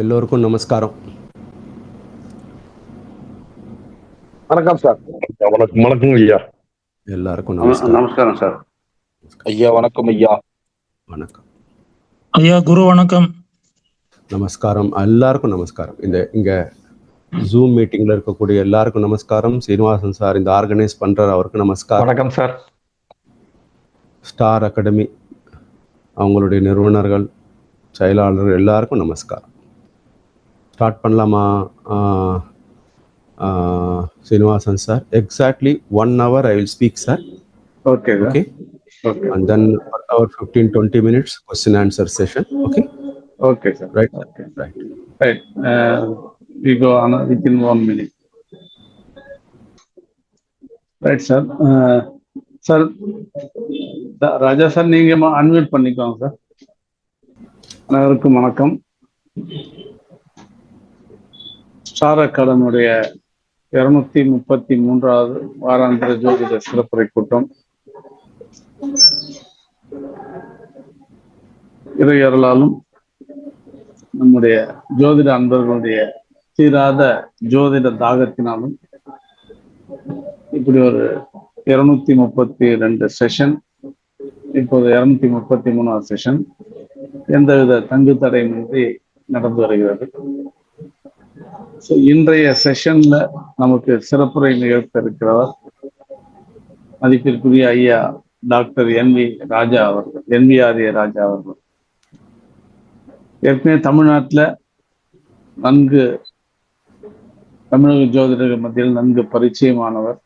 எல்லோருக்கும் நமஸ்காரம். வணக்கம் சார். வணக்கம் ஐயா. எல்லாருக்கும் நமஸ்காரம். நமஸ்காரம் சார். ஐயா வணக்கம். ஐயா வணக்கம். ஐயா குரு வணக்கம். நமஸ்காரம். எல்லாருக்கும் நமஸ்காரம். இங்க ஜூம் மீட்டிங்ல இருக்கக்கூடிய எல்லாருக்கும் நமஸ்காரம். சீனிவாசன் சார் இந்த ஆர்கனைஸ் பண்றார், அவருக்கு நமஸ்காரம். வணக்கம் சார். ஸ்டார் அகாடமி அவங்களுடைய நிறுவனர்கள், செயலாளர்கள் எல்லாருக்கும் நமஸ்காரம். ஸ்டார்ட் பண்ணலாமா Srinivasan sir? Exactly 1 hour I will speak, sir. Okay. And then for our 15-20 minutes question answer session. Okay sir. Right. We go on within 1 minute. Right sir. Sir, Raja sir நீங்க unmute பண்ணிக்கோங்க sir. அனைவருக்கும் வணக்கம். Star அகாடமியுடைய 233வது வாராந்திர ஜோதிட சிறப்புரை கூட்டம் இறையருளாலும் நம்முடைய ஜோதிட அன்பர்களுடைய தீராத ஜோதிட தாகத்தினாலும் இப்படி ஒரு 232 செஷன், இப்போது 233வது செஷன் எந்தவித தங்கு தடையின்றி நடந்து வருகிறது. இன்றைய செஷன்ல நமக்கு சிறப்புரை நிகழ்த்த இருக்கிறவர் மதிப்பிற்குரிய ஐயா டாக்டர் NVRA ராஜா அவர்கள். ஏற்கனவே தமிழ்நாட்டில் நன்கு தமிழக ஜோதிடர்கள் மத்தியில் நன்கு பரிச்சயமானவர்.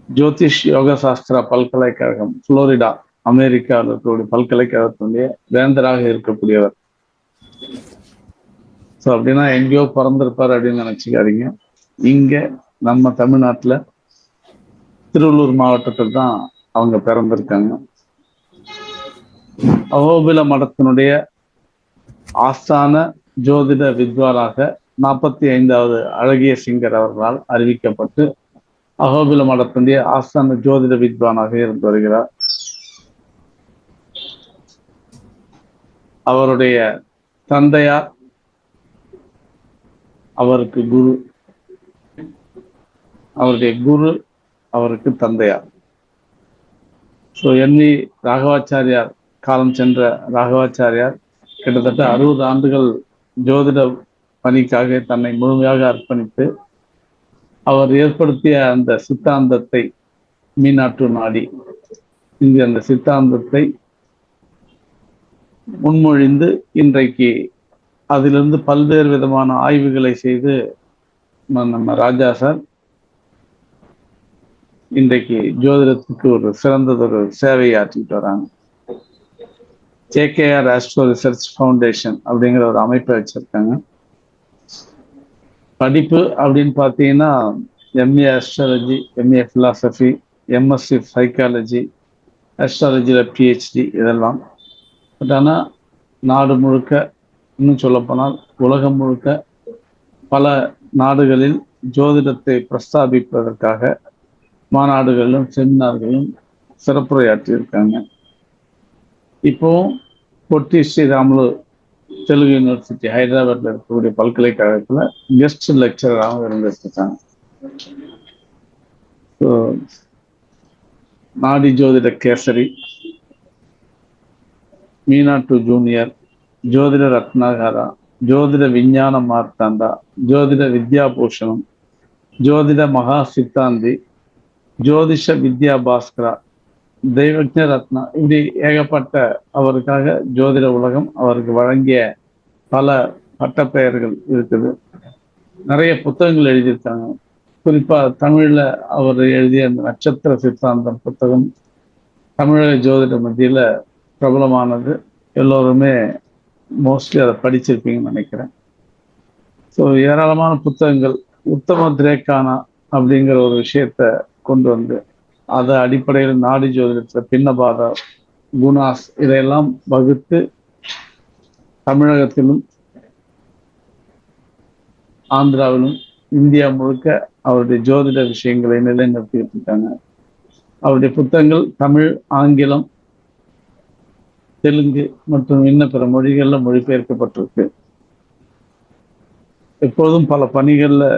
ஜோதிஷ் யோக சாஸ்திரா பல்கலைக்கழகம், புளோரிடா, அமெரிக்காவில் இருக்கக்கூடிய பல்கலைக்கழகத்தினுடைய வேந்தராக இருக்கக்கூடியவர். ஸோ அப்படின்னா எங்கேயோ பிறந்திருப்பார் அப்படின்னு நினைச்சுக்காதீங்க. இங்க நம்ம தமிழ்நாட்டில் திருவள்ளூர் மாவட்டத்தில் தான் அவங்க பிறந்திருக்காங்க. அகோபில மடத்தினுடைய ஆஸ்தான ஜோதிட வித்வாராக 45வது அழகிய சிங்கர் அவர்களால் அறிவிக்கப்பட்டு அகோபில மடத்தினுடைய ஆஸ்தான ஜோதிட வித்வானாக இருந்து வருகிறார். அவருடைய தந்தையார் அவருக்கு குரு, அவருடைய குரு அவருக்கு தந்தையார். ஸோ ராகவாச்சாரியார், காலம் சென்ற ராகவாச்சாரியார் கிட்டத்தட்ட 60 ஆண்டுகள் ஜோதிட பணிக்காக தன்னை முழுமையாக அர்ப்பணித்து அவர் ஏற்படுத்திய அந்த சித்தாந்தத்தை மீனாட்டு நாடி இங்கு அந்த சித்தாந்தத்தை முன்மொழிந்து இன்றைக்கு அதிலிருந்து பல்வேறு விதமான ஆய்வுகளை செய்து நம்ம ராஜா சார் இன்றைக்கு ஜோதிடத்துக்கு ஒரு சிறந்ததொரு சேவையை ஆற்றிட்டு வராங்க. JKR ஆஸ்ட்ரோ ரிசர்ச் ஃபவுண்டேஷன் அப்படிங்கிற ஒரு அமைப்பை வச்சிருக்காங்க. படிப்பு அப்படின்னு பார்த்தீங்கன்னா MA astrology, MA philosophy, MSc psychology, ஆஸ்ட்ராலஜியில் PhD இதெல்லாம். பட் ஆனால் நாடு முழுக்க, இன்னும் சொல்லப்போனால் உலகம் முழுக்க பல நாடுகளில் ஜோதிடத்தை பிரஸ்தாபிப்பதற்காக மாநாடுகளிலும் செமினார்களும் சிறப்புரையாற்றியிருக்காங்க. இப்போ பொட்டி ஸ்ரீராமுலு தெலுங்கு யூனிவர்சிட்டி ஹைதராபாத்ல இருக்கக்கூடிய பல்கலைக்கழகத்துல கெஸ்ட் லெக்சராகவும் இருந்திருக்காங்க. நாடி ஜோதிட கேசரி, மீனாட்டு ஜூனியர், ஜோதிட ரத்னாகாரா, ஜோதிட விஞ்ஞான மார்த்தாண்டா, ஜோதிட வித்யாபூஷணம், ஜோதிட மகா சித்தாந்தி, ஜோதிஷ வித்யா பாஸ்கரா, தெய்வஜ ரத்னா, இப்படி ஏகப்பட்ட அவருக்காக ஜோதிட உலகம் அவருக்கு வழங்கிய பல பட்டப்பெயர்கள் இருக்குது. நிறைய புத்தகங்கள் எழுதியிருக்காங்க. குறிப்பா தமிழ்ல அவர் எழுதிய அந்த நட்சத்திர சித்தாந்தம் புத்தகம் தமிழக ஜோதிட மத்தியில பிரபலமானது. எல்லோருமே மோஸ்ட்லி அதை படிச்சிருப்பீங்கன்னு நினைக்கிறேன். ஸோ ஏராளமான புத்தகங்கள். உத்தம திரேக்கானா அப்படிங்கிற ஒரு விஷயத்த கொண்டு வந்து அதை அடிப்படையில் நாடி ஜோதிடத்தில் பின்னபாதா, குணாஸ் இதையெல்லாம் வகுத்து தமிழகத்திலும் ஆந்திராவிலும் இந்தியா முழுக்க அவருடைய ஜோதிட விஷயங்களை நிலைநிறுத்திட்டு இருக்காங்க. அவருடைய புத்தகங்கள் தமிழ், ஆங்கிலம், தெலுங்கு மற்றும் இன்னும் பிற மொழிகளில் மொழிபெயர்க்கப்பட்டிருக்கு. எப்போதும் பல பணிகளில்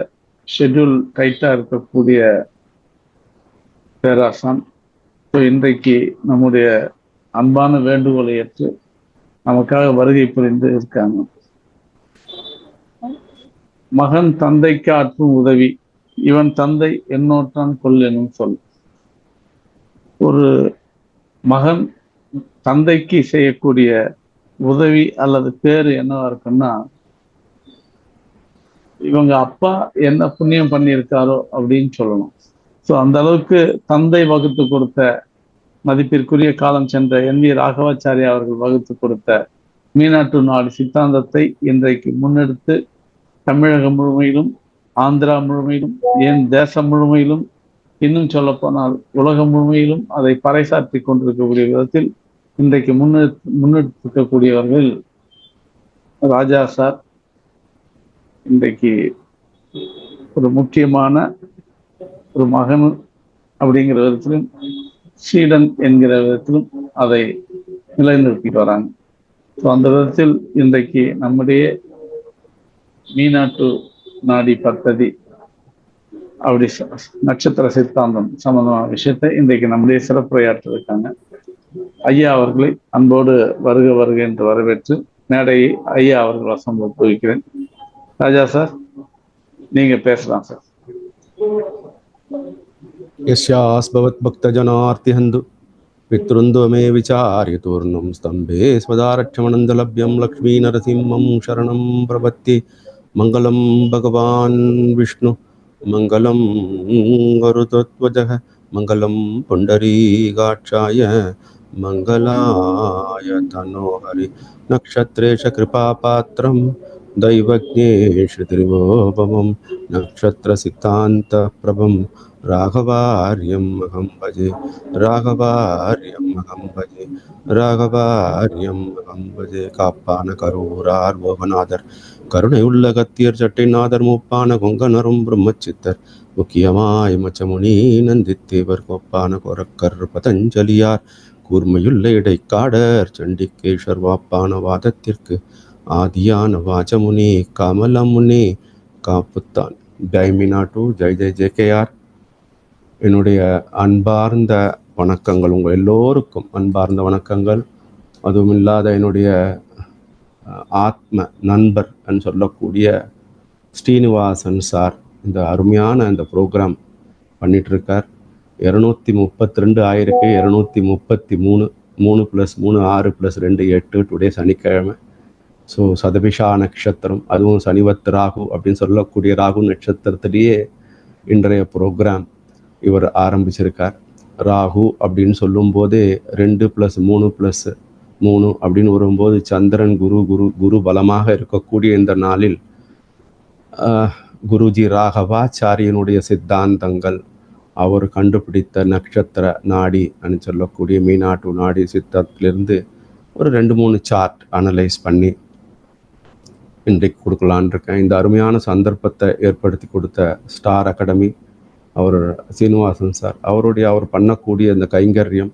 ஷெட்யூல் டைட்டாக இருக்கக்கூடிய பேராசான் இன்றைக்கு நம்முடைய அன்பான வேண்டுகோளை ஏற்று நமக்காக வருகை புரிந்து இருக்காங்க. மகன் தந்தைக்கு ஆற்றும் உதவி, இவன் தந்தை என்னோற்றான் கொல் எனும் சொல். ஒரு மகன் தந்தைக்கு செய்யக்கூடிய உதவி அல்லது பேரு என்னவா இருக்குன்னா, இவங்க அப்பா என்ன புண்ணியம் பண்ணியிருக்காரோ அப்படின்னு சொல்லணும். ஸோ அந்த அளவுக்கு தந்தை வகுத்து கொடுத்த, மதிப்பிற்குரிய காலம் சென்ற NV ராகவாச்சாரியா அவர்கள் வகுத்து கொடுத்த மீனாட்டு நாடு சித்தாந்தத்தை இன்றைக்கு முன்னெடுத்து தமிழகம் முழுமையிலும், ஆந்திரா முழுமையிலும், ஏன் தேசம் முழுமையிலும், இன்னும் சொல்ல போனால் உலகம் முழுமையிலும் அதை பறைசாற்றி கொண்டிருக்கக்கூடிய விதத்தில் இன்றைக்கு முன்னெடுத்திருக்கக்கூடியவர்கள் ராஜா சார். இன்றைக்கு ஒரு முக்கியமான ஒரு மகன் அப்படிங்கிற விதத்திலும், சீடன் என்கிற விதத்திலும் அதை நிலைநிறுத்திட்டு வராங்க. ஸோ அந்த விதத்தில் இன்றைக்கு நம்முடைய மீனாட்டு நாடி பத்ததி அப்படி நட்சத்திர சித்தாந்தம் சம்பந்தமான விஷயத்தை இன்றைக்கு நம்முடைய சிறப்புரையாற்றிருக்காங்க. ஐயா அவர்களை அன்போடு வருக வருக என்று வரவேற்று மேடையை ஐயா அவர்கள் வசம் ஒப்புவிக்கிறேன். ராஜா சார், நீங்க பேசலாம் சார். यस्यास्भवत् भक्तजनार्तिहन्तु पितृन्दो मे विचार्य तूर्णं स्तम्भे स्वदारक्षमनन्दलभ्यं लक्ष्मीनरसिंहं शरणं प्रपत्ति। मङ्गलं भगवान् विष्णु, मङ्गलं गरुत्वजः, मङ्गलं पुण्डरीकाक्षाय, मङ्गलाय तनोहरि। नक्षत्रेश कृपापात्रं दैवज्ञेश त्रिभुवनं, नक्षत्रसिद्धान्तप्रभं राघवार्यम् अहं भजे, राघवार्यम् अहं भजे, राघवार्यम् अहं भजे. காப்பான கரூரார் போகநாதர், கருணையுள்ள கத்தியர் சட்டைநாதர், மூப்பான கொங்கணரும் பிரம்மச்சித்தர், முக்கியமாய் மச்சமுனி நந்தித்தேவர், கோப்பான கொரக்கர் பதஞ்சலியார், கூர்மையுள்ள இடைக்காடர் சண்டிகேஸ்வர், வாப்பான வாதத்திற்கு ஆதியான வாஜமுனி கமலமுனி காப்புத்தான். ஜெய்மினாட்டு ஜெய் ஜெய் ஜேகேஆர். என்னுடைய அன்பார்ந்த வணக்கங்கள், உங்கள் எல்லோருக்கும் அன்பார்ந்த வணக்கங்கள். அதுவும் இல்லாத என்னுடைய ஆத்ம நண்பர் சொல்லக்கூடிய ஸ்ரீனிவாசன் சார் இந்த அருமையான இந்த ப்ரோக்ராம் பண்ணிகிட்ருக்கார். 232 ஆயிருக்கு, 233, 3+3 6+2 8, டுடே சனிக்கிழமை. ஸோ சதபிஷா நட்சத்திரம், அதுவும் சனிவத் ராகு அப்படின்னு சொல்லக்கூடிய ராகு நட்சத்திரத்திலேயே இன்றைய ப்ரோக்ராம் இவர் ஆரம்பிச்சிருக்கார். ராகு அப்படின்னு சொல்லும்போதே 2+3+3 அப்படின்னு வரும்போது சந்திரன் குரு பலமாக இருக்கக்கூடிய இந்த நாளில் குருஜி ராகவாச்சாரியனுடைய சித்தாந்தங்கள், அவர் கண்டுபிடித்த நட்சத்திர நாடி அப்படின்னு சொல்லக்கூடிய மீனாட்டு நாடி சித்தத்திலிருந்து ஒரு 2-3 சார்ட் அனலைஸ் பண்ணி இன்றைக்கு கொடுக்கலான் இருக்கேன். இந்த அருமையான சந்தர்ப்பத்தை ஏற்படுத்தி கொடுத்த ஸ்டார் அகாடமி அவர் சீனிவாசன் சார், அவர் பண்ணக்கூடிய இந்த கைங்கரியம்,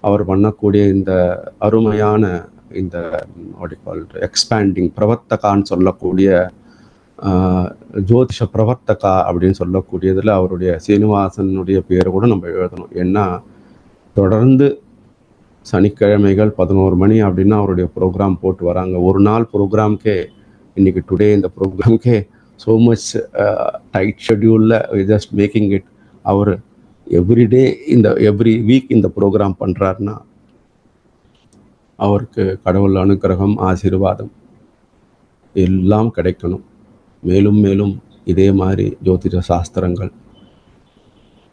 அவர் பண்ணக்கூடிய இந்த அருமையான இந்த எக்ஸ்பேண்டிங் பிரவர்த்தகான்னு சொல்லக்கூடிய ஜோதிஷ பிரவர்த்தகா அப்படின்னு சொல்லக்கூடியதில் அவருடைய சீனிவாசனுடைய பேரை கூட நம்ம எழுதணும். ஏன்னா தொடர்ந்து சனிக்கிழமைகள் 11 மணி அப்படின்னா அவருடைய ப்ரோக்ராம் போட்டு வராங்க. ஒரு நாள் ப்ரோக்ராம்கே இன்றைக்கி டுடே இந்த ப்ரோக்ராம்கே ஸோ மச் டைட் ஷெட்யூலில் ஜஸ்ட் மேக்கிங் இட். அவர் எவ்ரிடே எவ்ரி வீக் இந்த ப்ரோக்ராம் பண்ணுறாருன்னா அவருக்கு கடவுள் அனுக்கிரகம் ஆசீர்வாதம் எல்லாம் கிடைக்கணும். மேலும் மேலும் இதே மாதிரி ஜோதிட சாஸ்திரங்கள்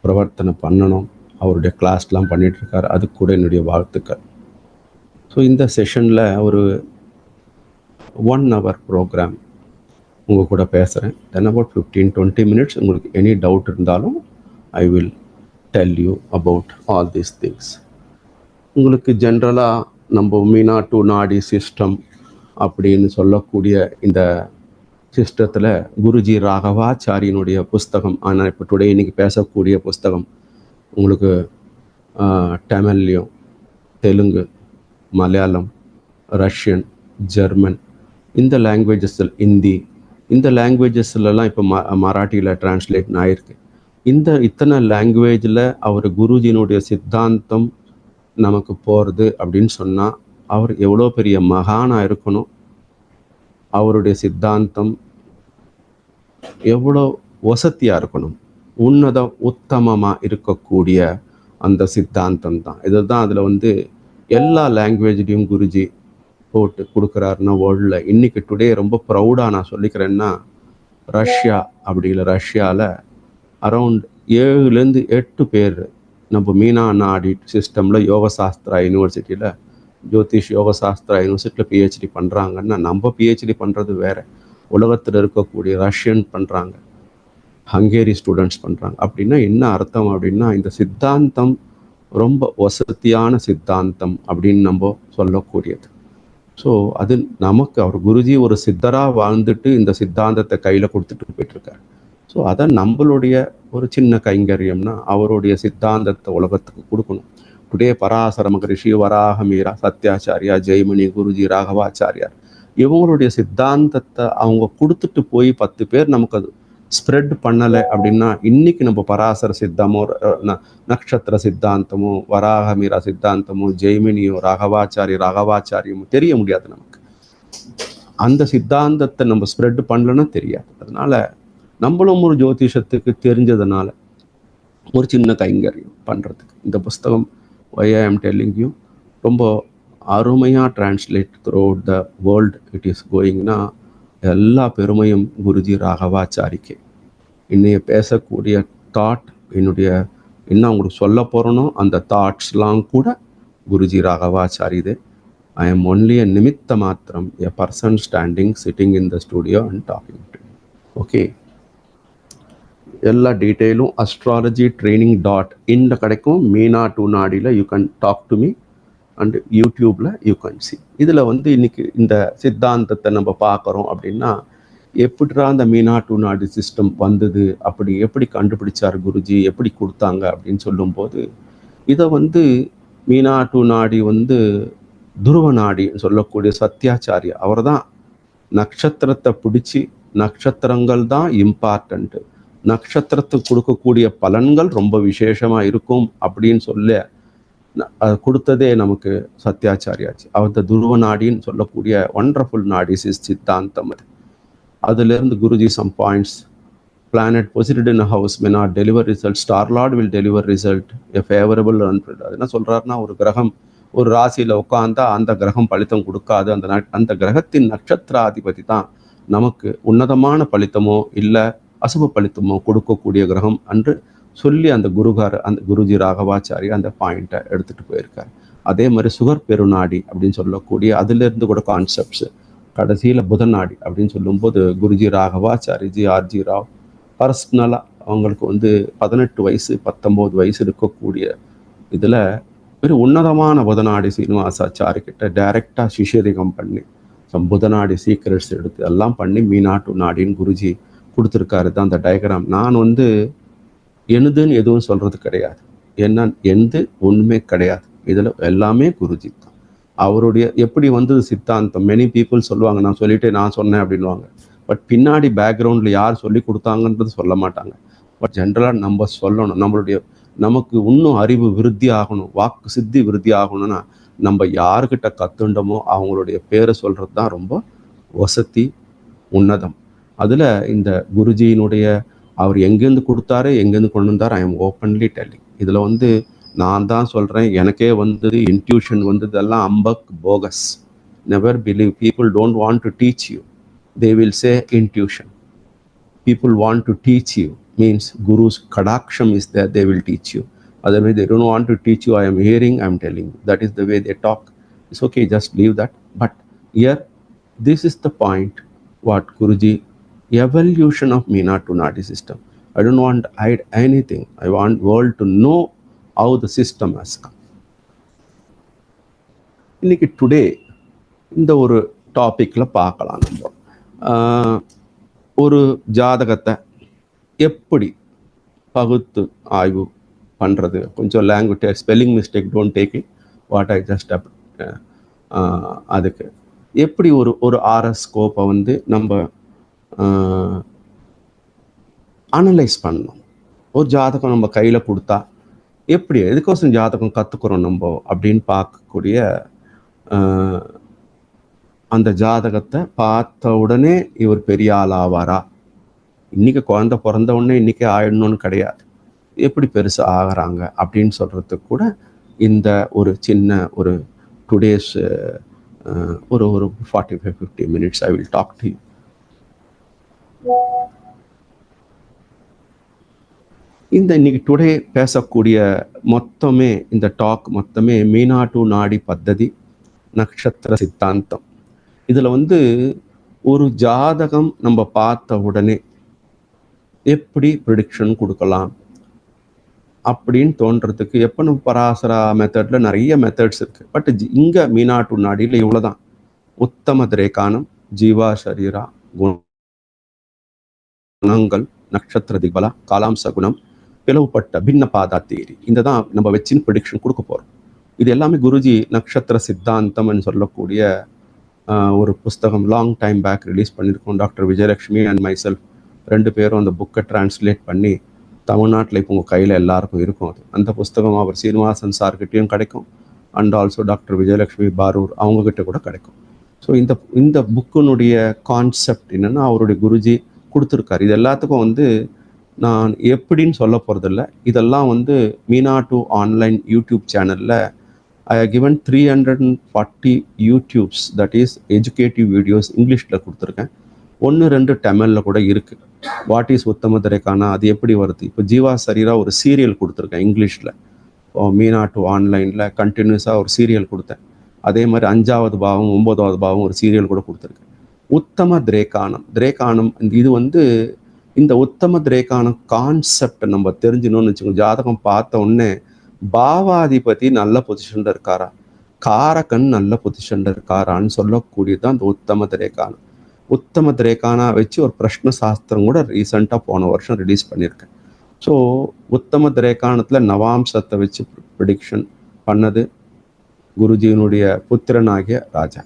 பிரவர்த்தனை பண்ணணும். அவருடைய கிளாஸ்லாம் பண்ணிகிட்ருக்கார், அதுக்கு கூட என்னுடைய வாழ்த்துக்கள். ஸோ இந்த செஷனில் ஒரு 1 hour ப்ரோக்ராம் உங்கள் கூட பேசுகிறேன். தென் அபவுட் 15-20 minutes உங்களுக்கு எனி டவுட் இருந்தாலும் I will tell you about all these things. உங்களுக்கு ஜென்ரலாக நம்ம மீனாட்டு நாடி சிஸ்டம் அப்படின்னு சொல்லக்கூடிய இந்த சிஸ்டத்தில் குருஜி ராகவாச்சாரியனுடைய புஸ்தகம், ஆனால் இப்போ டுடே இன்றைக்கி பேசக்கூடிய புஸ்தகம் உங்களுக்கு தமிழ்லையும் தெலுங்கு மலையாளம், ரஷ்யன், ஜெர்மன், இந்த லாங்குவேஜஸில் இந்தி, இந்த லாங்குவேஜஸ்லாம் இப்போ மராட்டியில் டிரான்ஸ்லேட் ஆயிருக்கு. இத்தனை லாங்குவேஜில் அவர் குருஜியினுடைய சித்தாந்தம் நமக்கு போகிறது அப்படின்னு சொன்னால் அவர் எவ்வளோ பெரிய மகானாக இருக்கணும், அவருடைய சித்தாந்தம் எவ்வளோ வசதியாக இருக்கணும், உத்தமமாக இருக்கக்கூடிய அந்த சித்தாந்தம் தான். இதுதான் அதில் வந்து எல்லா லாங்குவேஜ்லேயும் குருஜி போட்டு கொடுக்குறாருன்னா வேர்ல்டில் இன்றைக்கி டுடே ரொம்ப ப்ரௌடாக நான் சொல்லிக்கிறேன்னா, ரஷ்யா அப்படி இல்லை, ரஷ்யாவில் அரவுண்ட் 7 to 8 பேர் நம்ம மீனா நாடி சிஸ்டமில் யோகசாஸ்திரா யூனிவர்சிட்டியில் ஜோதிஷ் யோகசாஸ்திரா யூனிவர்சிட்டியில் பிஹெச்டி பண்ணுறாங்கன்னா, நம்ம பிஹெச்டி பண்ணுறது வேறு, உலகத்தில் இருக்கக்கூடிய ரஷ்யன் பண்ணுறாங்க, ஹங்கேரி ஸ்டூடெண்ட்ஸ் பண்ணுறாங்க. அப்படின்னா என்ன அர்த்தம் அப்படின்னா, இந்த சித்தாந்தம் ரொம்ப வசதியான சித்தாந்தம் அப்படின்னு நம்ம சொல்லக்கூடியது. ஸோ அது நமக்கு அவர் குருஜி ஒரு சித்தராக வாழ்ந்துட்டு இந்த சித்தாந்தத்தை கையில் கொடுத்துட்டு போயிட்டுருக்காரு. ஸோ அதை நம்மளுடைய ஒரு சின்ன கைங்கரியம்னா அவருடைய சித்தாந்தத்தை உலகத்துக்கு கொடுக்கணும். டுடே பராசர மகரிஷி, வராக மீரா, சத்யாச்சாரியா, ஜெய்மணி, குருஜி, ராகவாச்சாரியார், இவங்களுடைய சித்தாந்தத்தை அவங்க கொடுத்துட்டு போய் 10 பேர் நமக்கு அது ஸ்ப்ரெட் பண்ணலை அப்படின்னா இன்னைக்கு நம்ம பராசர சித்தமோ, நக்ஷத்திர சித்தாந்தமோ, வராக மீரா சித்தாந்தமோ, ஜெய்மினியோ, ராகவாச்சாரியமோ தெரிய முடியாது நமக்கு. அந்த சித்தாந்தத்தை நம்ம ஸ்ப்ரெட் பண்ணலன்னா தெரியாது. அதனால நம்மளும் ஒரு ஜோதிஷத்துக்கு தெரிஞ்சதுனால ஒரு சின்ன கைங்கரியம் பண்ணுறதுக்கு இந்த புஸ்தகம் why I am telling you ரொம்ப அருமையாக translate throughout the world it is கோயிங்னா எல்லா பெருமையும் குருஜி ராகவாச்சாரிக்கு. இன்னைய பேசக்கூடிய தாட் என்ன உங்களுக்கு சொல்ல போகிறனோ அந்த தாட்ஸ்லாம் கூட குருஜி ராகவாச்சாரிதே. ஐ எம் ஒன்லி a நிமித்த மாத்திரம், a person standing sitting in the studio and talking to you. Okay, எல்லா டீட்டெயிலும் astrologytraining.in கிடைக்கும். மீனா டு நாடியில் you can talk to me and யூடியூப்பில் யூ கேன் சி. இதில் வந்து இன்னைக்கு இந்த சித்தாந்தத்தை நம்ம பார்க்குறோம் அப்படின்னா, எப்படிரா அந்த மீனா டு நாடி சிஸ்டம் வந்தது, எப்படி கண்டுபிடிச்சார் குருஜி, எப்படி கொடுத்தாங்க அப்படின்னு சொல்லும்போது, இதை வந்து மீனா டு நாடி வந்து துருவ நாடின்னு சொல்லக்கூடிய சத்யாச்சாரியா அவர் தான் நட்சத்திரத்தை பிடிச்சி, நட்சத்திரங்கள் தான் இம்பார்ட்டண்ட்டு, நட்சத்திரத்துக்கு கொடுக்கக்கூடிய பலன்கள் ரொம்ப விசேஷமாக இருக்கும் அப்படின்னு சொல்ல கொடுத்ததே நமக்கு சத்யாச்சாரியாச்சு. அவர் துருவ நாடின்னு சொல்லக்கூடிய ஒண்டர்ஃபுல் நாடி சித்தாந்தம் அது. அதுலேருந்து Guruji some points, planet posited in house may not deliver result, star lord will deliver result a favourable. அது என்ன சொல்கிறாருன்னா, ஒரு கிரகம் ஒரு ராசியில் உட்காந்தா அந்த கிரகம் பலித்தம் கொடுக்காது, அந்த கிரகத்தின் நட்சத்திராதிபதி தான் நமக்கு உன்னதமான பலித்தமோ இல்லை அசுப பலித்தமோ கொடுக்கக்கூடிய கிரகம் என்று சொல்லி அந்த குருஜி ராகவாச்சாரி அந்த பாயிண்ட்டை எடுத்துகிட்டு போயிருக்காரு. அதே மாதிரி சுகர் பெருநாடி அப்படின்னு சொல்லக்கூடிய அதுலேருந்து கூட கான்செப்ட்ஸு, கடைசியில் புதநாடி அப்படின்னு சொல்லும்போது குருஜி ராகவாச்சாரிஜி ஆர்ஜி ராவ் பர்சனலாக அவங்களுக்கு வந்து 18 வயசு 19 வயசு இருக்கக்கூடிய இதில் ஒரு உன்னதமான புதநாடி சீனிவாசாச்சாரி கிட்ட டைரெக்டாக சிஷ்யரிகம் பண்ணி புதநாடி சீக்ரெட்ஸ் எடுத்து எல்லாம் பண்ணி மீனா டு நாடின்னு குருஜி கொடுத்துருக்காரு தான் அந்த டயக்ராம். நான் வந்து எனதுன்னு எதுவும் சொல்கிறது கிடையாது, என்ன எந்த ஒன்றுமே கிடையாது, இதில் எல்லாமே குருஜி தான். அவருடைய எப்படி வந்தது சித்தாந்தம், மெனி பீப்புள் சொல்லுவாங்க நான் சொல்லிட்டு நான் சொன்னேன் அப்படின்வாங்க, பட் பின்னாடி பேக்ரவுண்டில் யார் சொல்லி கொடுத்தாங்கன்றது சொல்ல மாட்டாங்க. பட் ஜென்ரலாக நம்ம சொல்லணும், நமக்கு இன்னும் அறிவு விருத்தி ஆகணும், வாக்கு சித்தி விருத்தி ஆகணும்னா நம்ம யாருக்கிட்ட கற்றுண்டமோ அவங்களுடைய பேரை சொல்கிறது தான் ரொம்ப வசதி உன்னதம். அதில் இந்த குருஜியினுடைய அவர் எங்கேருந்து கொடுத்தாரு, எங்கேருந்து கொண்டு வந்தார், ஐ எம் ஓப்பன்லி டெல்லிங். இதில் வந்து நான் தான் சொல்கிறேன், எனக்கே வந்தது இன்ட்யூஷன் வந்தது, எல்லாம் humbug bogus. Never believe, people don't want to teach you, they will say intuition. People want to teach you means Guru's kadaksham is there, they will teach you. Otherwise they don't want to teach you. I am hearing, I am telling you. That is the way they talk. It's okay, just leave that. But here, this is the point what Guruji, evolution of Meena to Nadi system. I don't want to hide anything. I want world to know how the system has come. இன்னைக்கு today இந்த ஒரு டாப்பிக்கில் பார்க்கலாம் நம்ம. ஒரு ஜாதகத்தை எப்படி பகுத்து ஆய்வு பண்ணுறது, கொஞ்சம் language spelling mistake don't take it, what I just அதுக்கு எப்படி ஒரு ஒரு ஆரஸ்கோப்பை வந்து நம்ம அனலைஸ் பண்ணணும். ஒரு ஜாதகம் நம்ம கையில் கொடுத்தா எப்படி எதுக்கோசம் ஜாதகம் கற்றுக்குறோம் நம்ம அப்படின்னு பார்க்கக்கூடிய அந்த ஜாதகத்தை பார்த்த உடனே இவர் பெரிய ஆள் ஆவாரா, இன்னைக்கு குழந்தை பிறந்த உடனே இன்னைக்கு ஆயிடணும்னு கிடையாது, எப்படி பெருசு ஆகிறாங்க அப்படின்னு சொல்கிறதுக்கு கூட இந்த ஒரு சின்ன ஒரு டுடேஸ் ஒரு 45-50 minutes I will talk to you. இந்த இன்னைக்கு டுடே பேசக்கூடிய மொத்தமே இந்த டாக் மொத்தமே மீனாட்டு நாடி பத்ததி நட்சத்திர சித்தாந்தம். இதில் வந்து ஒரு ஜாதகம் நம்ம பார்த்த உடனே எப்படி ப்ரிடிக்ஷன் கொடுக்கலாம் அப்படின்னு தோன்றதுக்கு எப்போ நம்ம பராசரா மெத்தடில் நிறைய மெத்தட்ஸ் இருக்குது. பட் இங்கே மீனாட்டு நாடியில் இவ்வளோதான். உத்தம திரேகானம், ஜீவா சரீரா, குணங்கள், நட்சத்திர திக்பலா, காலாம்ச குணம், பிளவுபட்ட பின்ன பாதா தேரி, இந்த தான் நம்ம வச்சுன்னு ப்ரிடிக்ஷன் கொடுக்க போகிறோம். இது எல்லாமே குருஜி நட்சத்திர சித்தாந்தம்னு சொல்லக்கூடிய ஒரு புஸ்தகம் லாங் டைம் பேக் ரிலீஸ் பண்ணியிருக்கோம். டாக்டர் விஜயலட்சுமி அண்ட் மைசெல்ஃப் 2 பேரும் அந்த புக்கை டிரான்ஸ்லேட் பண்ணி தமிழ்நாட்டில் இப்போ உங்கள் கையில் எல்லாருக்கும் இருக்கும். அது அந்த புஸ்தகம் அவர் சீனிவாசன் சார்கிட்டையும் கிடைக்கும், and also doctor Vijayalakshmi Parur அவங்கக்கிட்ட கூட கிடைக்கும். ஸோ இந்த புக்கினுடைய கான்செப்ட் என்னென்னா அவருடைய குருஜி கொடுத்துருக்காரு. இது எல்லாத்துக்கும் வந்து நான் எப்படின்னு சொல்ல போகிறதில்ல. இதெல்லாம் வந்து மீனாட்டு ஆன்லைன் யூடியூப் சேனலில் I have given 340 YouTubes, that is educative videos இங்கிலீஷில் கொடுத்துருக்கேன். 1-2 தமிழில் கூட இருக்குது. வாட் இஸ் உத்தம திரேகானா, அது எப்படி வருது. இப்போ ஜீவா சரீரா ஒரு சீரியல் கொடுத்துருக்கேன் இங்கிலீஷில். மீனாட்டு ஆன்லைனில் கண்டினியூஸாக ஒரு சீரியல் கொடுத்தேன். அதே மாதிரி 5வது பாவம் 9வது பாவம் ஒரு சீரியல் கூட கொடுத்துருக்கேன். உத்தம திரேகானம் இது வந்து இந்த உத்தம திரேகானம் கான்செப்ட் நம்ம தெரிஞ்சுக்கணும்னு வச்சுக்கோங்க. ஜாதகம் பார்த்த உடனே பாவாதிபதி நல்ல பொசிஷன்ல இருக்காரா, காரகன் நல்ல பொசிஷன்ல இருக்காரான்னு சொல்லக்கூடியதுதான் இந்த உத்தம திரேகானம். உத்தம திரேகானா வச்சு ஒரு பிரஷ்ன சாஸ்திரம் கூட ரீசெண்டாக போன வருஷம் ரிலீஸ் பண்ணியிருக்கேன். ஸோ உத்தம திரேகானத்தில் நவாம்சத்தை வச்சு ப்ரிடிக்ஷன் பண்ணது குருஜியினுடைய புத்திரனாகிய ராஜா.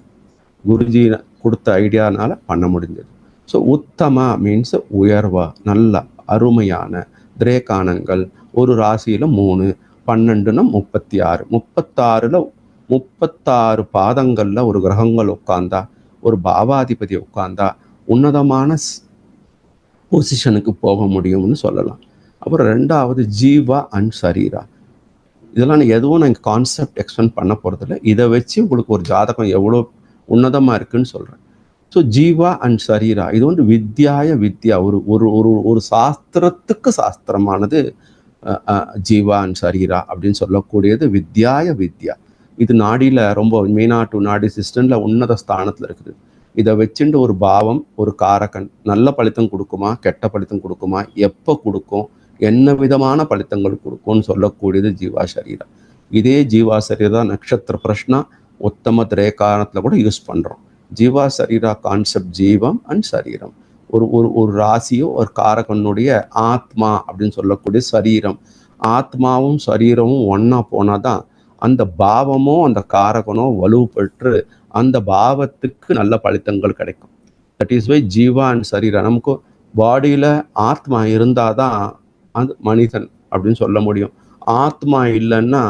குருஜி கொடுத்த ஐடியானால பண்ண முடிஞ்சது. ஸோ உத்தமா மீன்ஸ் உயர்வா, நல்ல அருமையான திரேகானங்கள். ஒரு ராசியில் 3, 12னா 36, 36 பாதங்களில் ஒரு கிரகங்கள் உட்கார்ந்தா, ஒரு பாவாதிபதி உட்கார்ந்தா உன்னதமான பொசிஷனுக்கு போக முடியும்னு சொல்லலாம். அப்புறம் 2வது ஜீவா அண்ட் சரீரா. இதெல்லாம் எதுவும் நான் கான்செப்ட் எக்ஸ்பிளைன் பண்ண போகிறதில்ல. இதை வச்சு உங்களுக்கு ஒரு ஜாதகம் எவ்வளோ உன்னதமாக இருக்குன்னு சொல்கிறேன். ஸோ ஜீவா அண்ட் சரீரா இது வந்து வித்யா, ஒரு சாஸ்திரத்துக்கு சாஸ்திரமானது ஜீவா அண்ட் சரீரா அப்படின்னு சொல்லக்கூடியது வித்யா. இது நாடியில் ரொம்ப மீனாட்டு நாடி சிஸ்டமில் உன்னத ஸ்தானத்தில் இருக்குது. இதை வச்சுட்டு ஒரு பாவம், ஒரு காரகன் நல்ல பலித்தம் கொடுக்குமா, கெட்ட பலித்தம் கொடுக்குமா, எப்போ கொடுக்கும், என்ன விதமான பலித்தங்கள் கொடுக்கும்னு சொல்லக்கூடியது ஜீவா சரீரா. இதே ஜீவா சரீரா நட்சத்திர பிரஷ்னா உத்தம திரேகானத்தில் கூட யூஸ் பண்ணுறோம். ஜீவா சரீரா கான்செப்ட் ஜீவம் அண்ட் சரீரம். ஒரு ராசியோ ஒரு காரகனுடைய ஆத்மா அப்படின்னு சொல்லக்கூடிய சரீரம். ஆத்மாவும் சரீரமும் ஒன்றா போனால் தான் அந்த பாவமோ அந்த காரகனோ வலுப்பெற்று அந்த பாவத்துக்கு நல்ல பலித்தங்கள் கிடைக்கும். தட் இஸ் வை ஜீவா அண்ட் சரீரம். நமக்கு பாடியில் ஆத்மா இருந்தால் தான் அது மனிதன் அப்படின்னு சொல்ல முடியும். ஆத்மா இல்லைன்னா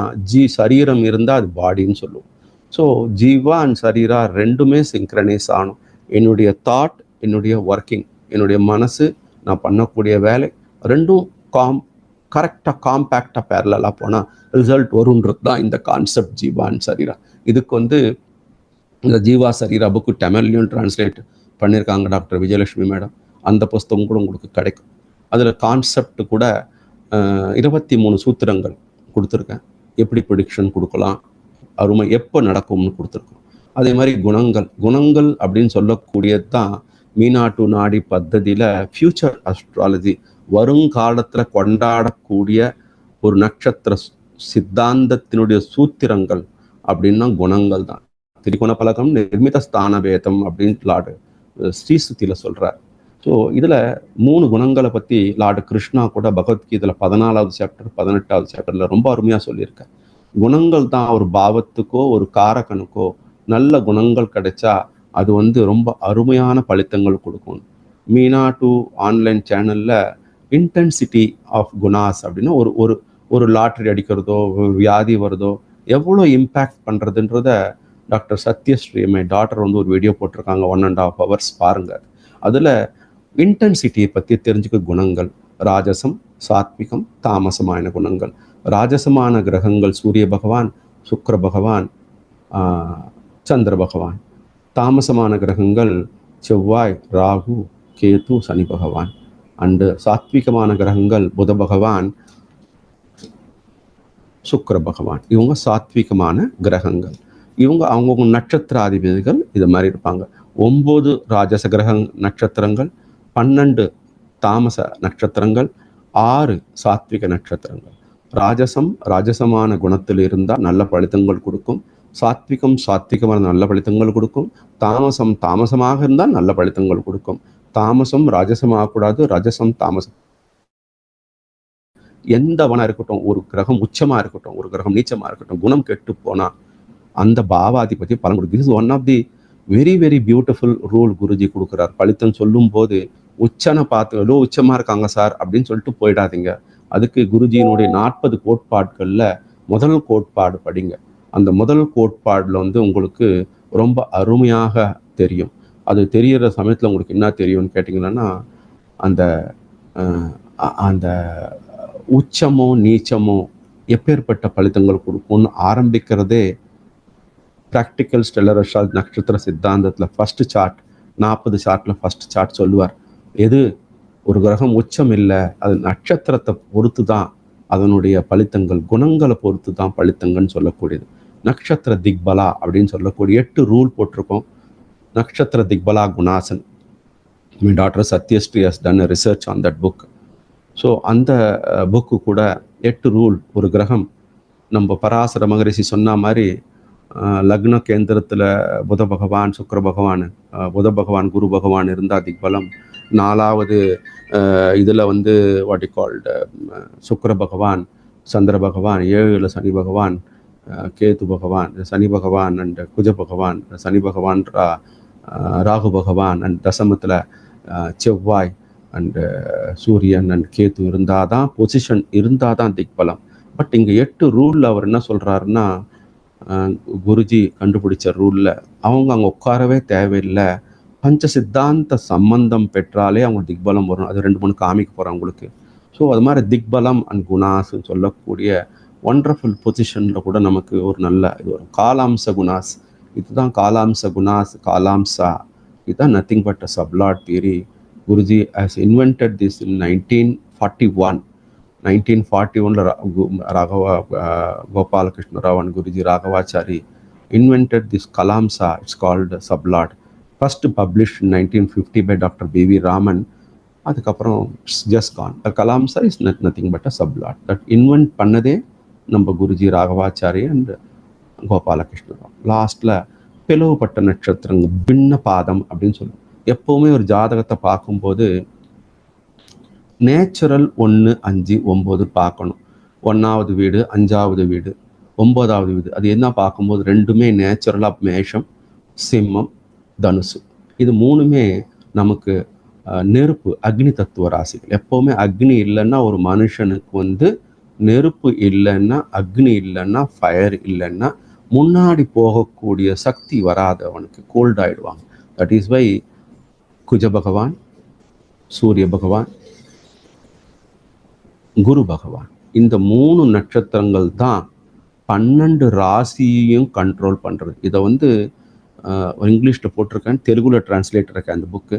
சரீரம் இருந்தால் அது பாடின்னு சொல்லுவோம். ஸோ ஜீவா அண்ட் சரீரா ரெண்டுமே சிங்க்ரனைஸ் ஆகணும். என்னுடைய தாட், என்னுடைய ஒர்க்கிங், என்னுடைய மனசு, நான் பண்ணக்கூடிய வேலை ரெண்டும் கரெக்டாக காம்பேக்டாக பேரலாக போனால் ரிசல்ட் வருன்றது தான் இந்த கான்செப்ட் ஜீவா அண்ட் சரீரா. இதுக்கு வந்து இந்த ஜீவா சரீரா புக்கு தமிழ்லையும் டிரான்ஸ்லேட் பண்ணியிருக்காங்க டாக்டர் விஜயலட்சுமி மேடம். அந்த புஸ்தகம் கூட உங்களுக்கு கிடைக்கும். அதில் கான்செப்ட் கூட 23 சூத்திரங்கள் கொடுத்துருக்கேன். எப்படி ப்ரிடிக்ஷன் கொடுக்கலாம், அருமை எப்போ நடக்கும்னு கொடுத்துருக்கோம். அதே மாதிரி குணங்கள் அப்படின்னு சொல்லக்கூடியது தான் மீனாட்டு நாடி பத்ததியில் ஃபியூச்சர் அஸ்ட்ராலஜி, வருங்காலத்தில் கொண்டாடக்கூடிய ஒரு நட்சத்திர சித்தாந்தத்தினுடைய சூத்திரங்கள் அப்படின்னா குணங்கள் தான். திரிகோண பலகம் நிர்மித ஸ்தான வேதம் அப்படின்னு லார்டு ஸ்ரீசுத்தியில் சொல்கிறார். ஸோ இதில் 3 குணங்களை பற்றி லார்டு கிருஷ்ணா கூட பகவத்கீதையில் 14வது சாப்டர் 18வது சாப்டரில் ரொம்ப அருமையாக சொல்லியிருக்கார். குணங்கள் தான் ஒரு பாவத்துக்கோ ஒரு காரகனுக்கோ நல்ல குணங்கள் கிடைச்சா அது வந்து ரொம்ப அருமையான பலித்தங்கள் கொடுக்கும். மீனா டூ ஆன்லைன் சேனலில் இன்டென்சிட்டி ஆஃப் குணாஸ் அப்படின்னா ஒரு ஒரு ஒரு லாட்ரி அடிக்கிறதோ ஒரு வியாதி வருதோ எவ்வளோ இம்பேக்ட் பண்ணுறதுன்றத டாக்டர் சத்யஸ்ரீ மை டாட்டர் வந்து ஒரு வீடியோ போட்டிருக்காங்க 1.5 hours பாருங்கள். அதில் இன்டென்சிட்டியை பற்றி தெரிஞ்சுக்க குணங்கள் ராஜசம் சாத்விகம் தாமசமான குணங்கள். ராஜசமான கிரகங்கள் சூரிய பகவான் சுக்கிர பகவான் சந்திர பகவான். தாமசமான கிரகங்கள் செவ்வாய் ராகு கேது சனி பகவான். அண்டு சாத்விகமான கிரகங்கள் புத பகவான் சுக்கிர பகவான். இவங்க சாத்விகமான கிரகங்கள். இவங்க அவங்கவுங்க நட்சத்திராதிபதிகள் இது மாதிரி இருப்பாங்க. 9 ராஜச கிரக நட்சத்திரங்கள், 12 தாமச நட்சத்திரங்கள், 6 சாத்விக நட்சத்திரங்கள். ராஜசம் ராஜசமான குணத்தில் இருந்தால் நல்ல பலிதங்கள் கொடுக்கும். சாத்விகம் சாத்விகமான நல்ல பலிதங்கள் கொடுக்கும். தாமசம் தாமசமாக இருந்தால் நல்ல பலிதங்கள் கொடுக்கும். தாமசம் ராஜசமாகக்கூடாது, ரஜசம் தாமசம். எந்த வனம் இருக்கட்டும், ஒரு கிரகம் உச்சமா இருக்கட்டும், ஒரு கிரகம் நீச்சமா இருக்கட்டும், குணம் கெட்டு போனா அந்த பாவாதிபதி பலன் கொடுக்கும். This is one of the very very beautiful rule Guruji கொடுக்குறார். பலித்தம் சொல்லும் போது உச்சனை பார்த்து ஏதோ உச்சமா இருக்காங்க சார் அப்படின்னு சொல்லிட்டு போயிடாதீங்க. அதுக்கு குருஜியினுடைய 40 கோட்பாடுகள்ல முதல் கோட்பாடு படிங்க. அந்த முதல் கோட்பாடுல வந்து உங்களுக்கு ரொம்ப அருமையாக தெரியும். அது தெரிகிற சமயத்தில் உங்களுக்கு என்ன தெரியும்னு கேட்டிங்கன்னா, அந்த அந்த உச்சமோ நீச்சமோ எப்பேற்பட்ட பலித்தங்கள் கொடுக்கும்னு ஆரம்பிக்கிறதே ப்ராக்டிக்கல் ஸ்டெல்லர் அஸ்ட்ராலஜி நட்சத்திர சித்தாந்தத்தில் ஃபர்ஸ்ட் சார்ட் 40 சார்ட்டில் ஃபர்ஸ்ட் சார்ட் சொல்லுவார். எது ஒரு கிரகம் உச்சம் இல்லை, அது நட்சத்திரத்தை பொறுத்து தான் அதனுடைய பலித்தங்கள், குணங்களை பொறுத்து தான் பலித்தங்கள்னு சொல்லக்கூடியது. நட்சத்திர திக்பலா அப்படின்னு சொல்லக்கூடிய 8 ரூல் போட்டிருக்கோம். நட்சத்திர திக்பலா குணாசன். My doctor Sathyasri has done research on that book. So அந்த புக்கு கூட 8 ரூல். ஒரு கிரகம் நம்ம பராசர மகரிஷி சொன்ன மாதிரி லக்ன கேந்திரத்தில் புத பகவான் சுக்கிர பகவான் புத பகவான் குரு பகவான் இருந்தால் திக்பலம். 4வது இதில் வந்து வாட் யூ கால்டு சுக்கிர பகவான் சந்திர பகவான். 7ல் சனி பகவான் கேது பகவான் சனி பகவான் அண்ட் குஜ பகவான் சனி பகவான் ராகு பகவான் அண்ட் தசமத்தில் செவ்வாய் அண்ட் சூரியன் அண்ட் கேது இருந்தால் தான் பொசிஷன் இருந்தால் தான் திக்பலம். பட் இங்கே 8 ரூலில் அவர் என்ன சொல்கிறாருன்னா, குருஜி கண்டுபிடிச்ச ரூலில் அவங்க அங்கே உட்காரவே தேவையில்லை, பஞ்ச சித்தாந்த சம்பந்தம் பெற்றாலே அவங்க திக்பலம் வரும். அது 2-3 காமிக்க போகிறேன் உங்களுக்கு. ஸோ அது மாதிரி திக்பலம் அண்ட் குணாஸ்ன்னு சொல்லக்கூடிய ஒண்டர்ஃபுல் பொசிஷனில் கூட நமக்கு ஒரு நல்ல இது வரும். காலாம்ச குணாஸ், இதுதான் காலாம்ச குணாஸ். காலாம்சா இதுதான் nothing but a sublord theory. Guruji has invented this in 1941. 1941 Raghava Gopalakrishna Rao and Guruji Raghavachari invented this kalamsa. It's called sublot. First published in 1950 by Dr. B.V. Raman. அதுக்கப்புறம் it's just gone. Kalamsha is nothing but a subplot. That invent பண்ணதே நம்ம Guruji Raghavachari and Gopalakrishna Rao. லாஸ்ட்டில் பிளவுபட்ட நட்சத்திரங்கள் பின்ன பாதம் அப்படின்னு சொல்லுவோம். எப்போவுமே ஒரு ஜாதகத்தை பார்க்கும்போது நேச்சுரல் 1, 5, 9 பார்க்கணும். 1வது வீடு 5வது வீடு 9வது வீடு அது என்ன பார்க்கும்போது ரெண்டுமே நேச்சுரலாக மேஷம் சிம்மம் தனுசு. இது 3மே நமக்கு நெருப்பு அக்னி தத்துவ ராசிகள். எப்போவுமே அக்னி இல்லைன்னா ஒரு மனுஷனுக்கு வந்து நெருப்பு இல்லைன்னா அக்னி இல்லைன்னா ஃபயர் இல்லைன்னா முன்னாடி போகக்கூடிய சக்தி வராதவனுக்கு கோல்ட் ஆகிடுவாங்க. தட் இஸ் வை குஜ பகவான் சூரிய பகவான் குரு பகவான் இந்த 3 நட்சத்திரங்கள் தான் 12 ராசியையும் கண்ட்ரோல் பண்ணுறது. இதை வந்து இங்கிலீஷில் போட்டிருக்கேன், தெலுங்குல டிரான்ஸ்லேட் இருக்கேன் அந்த book.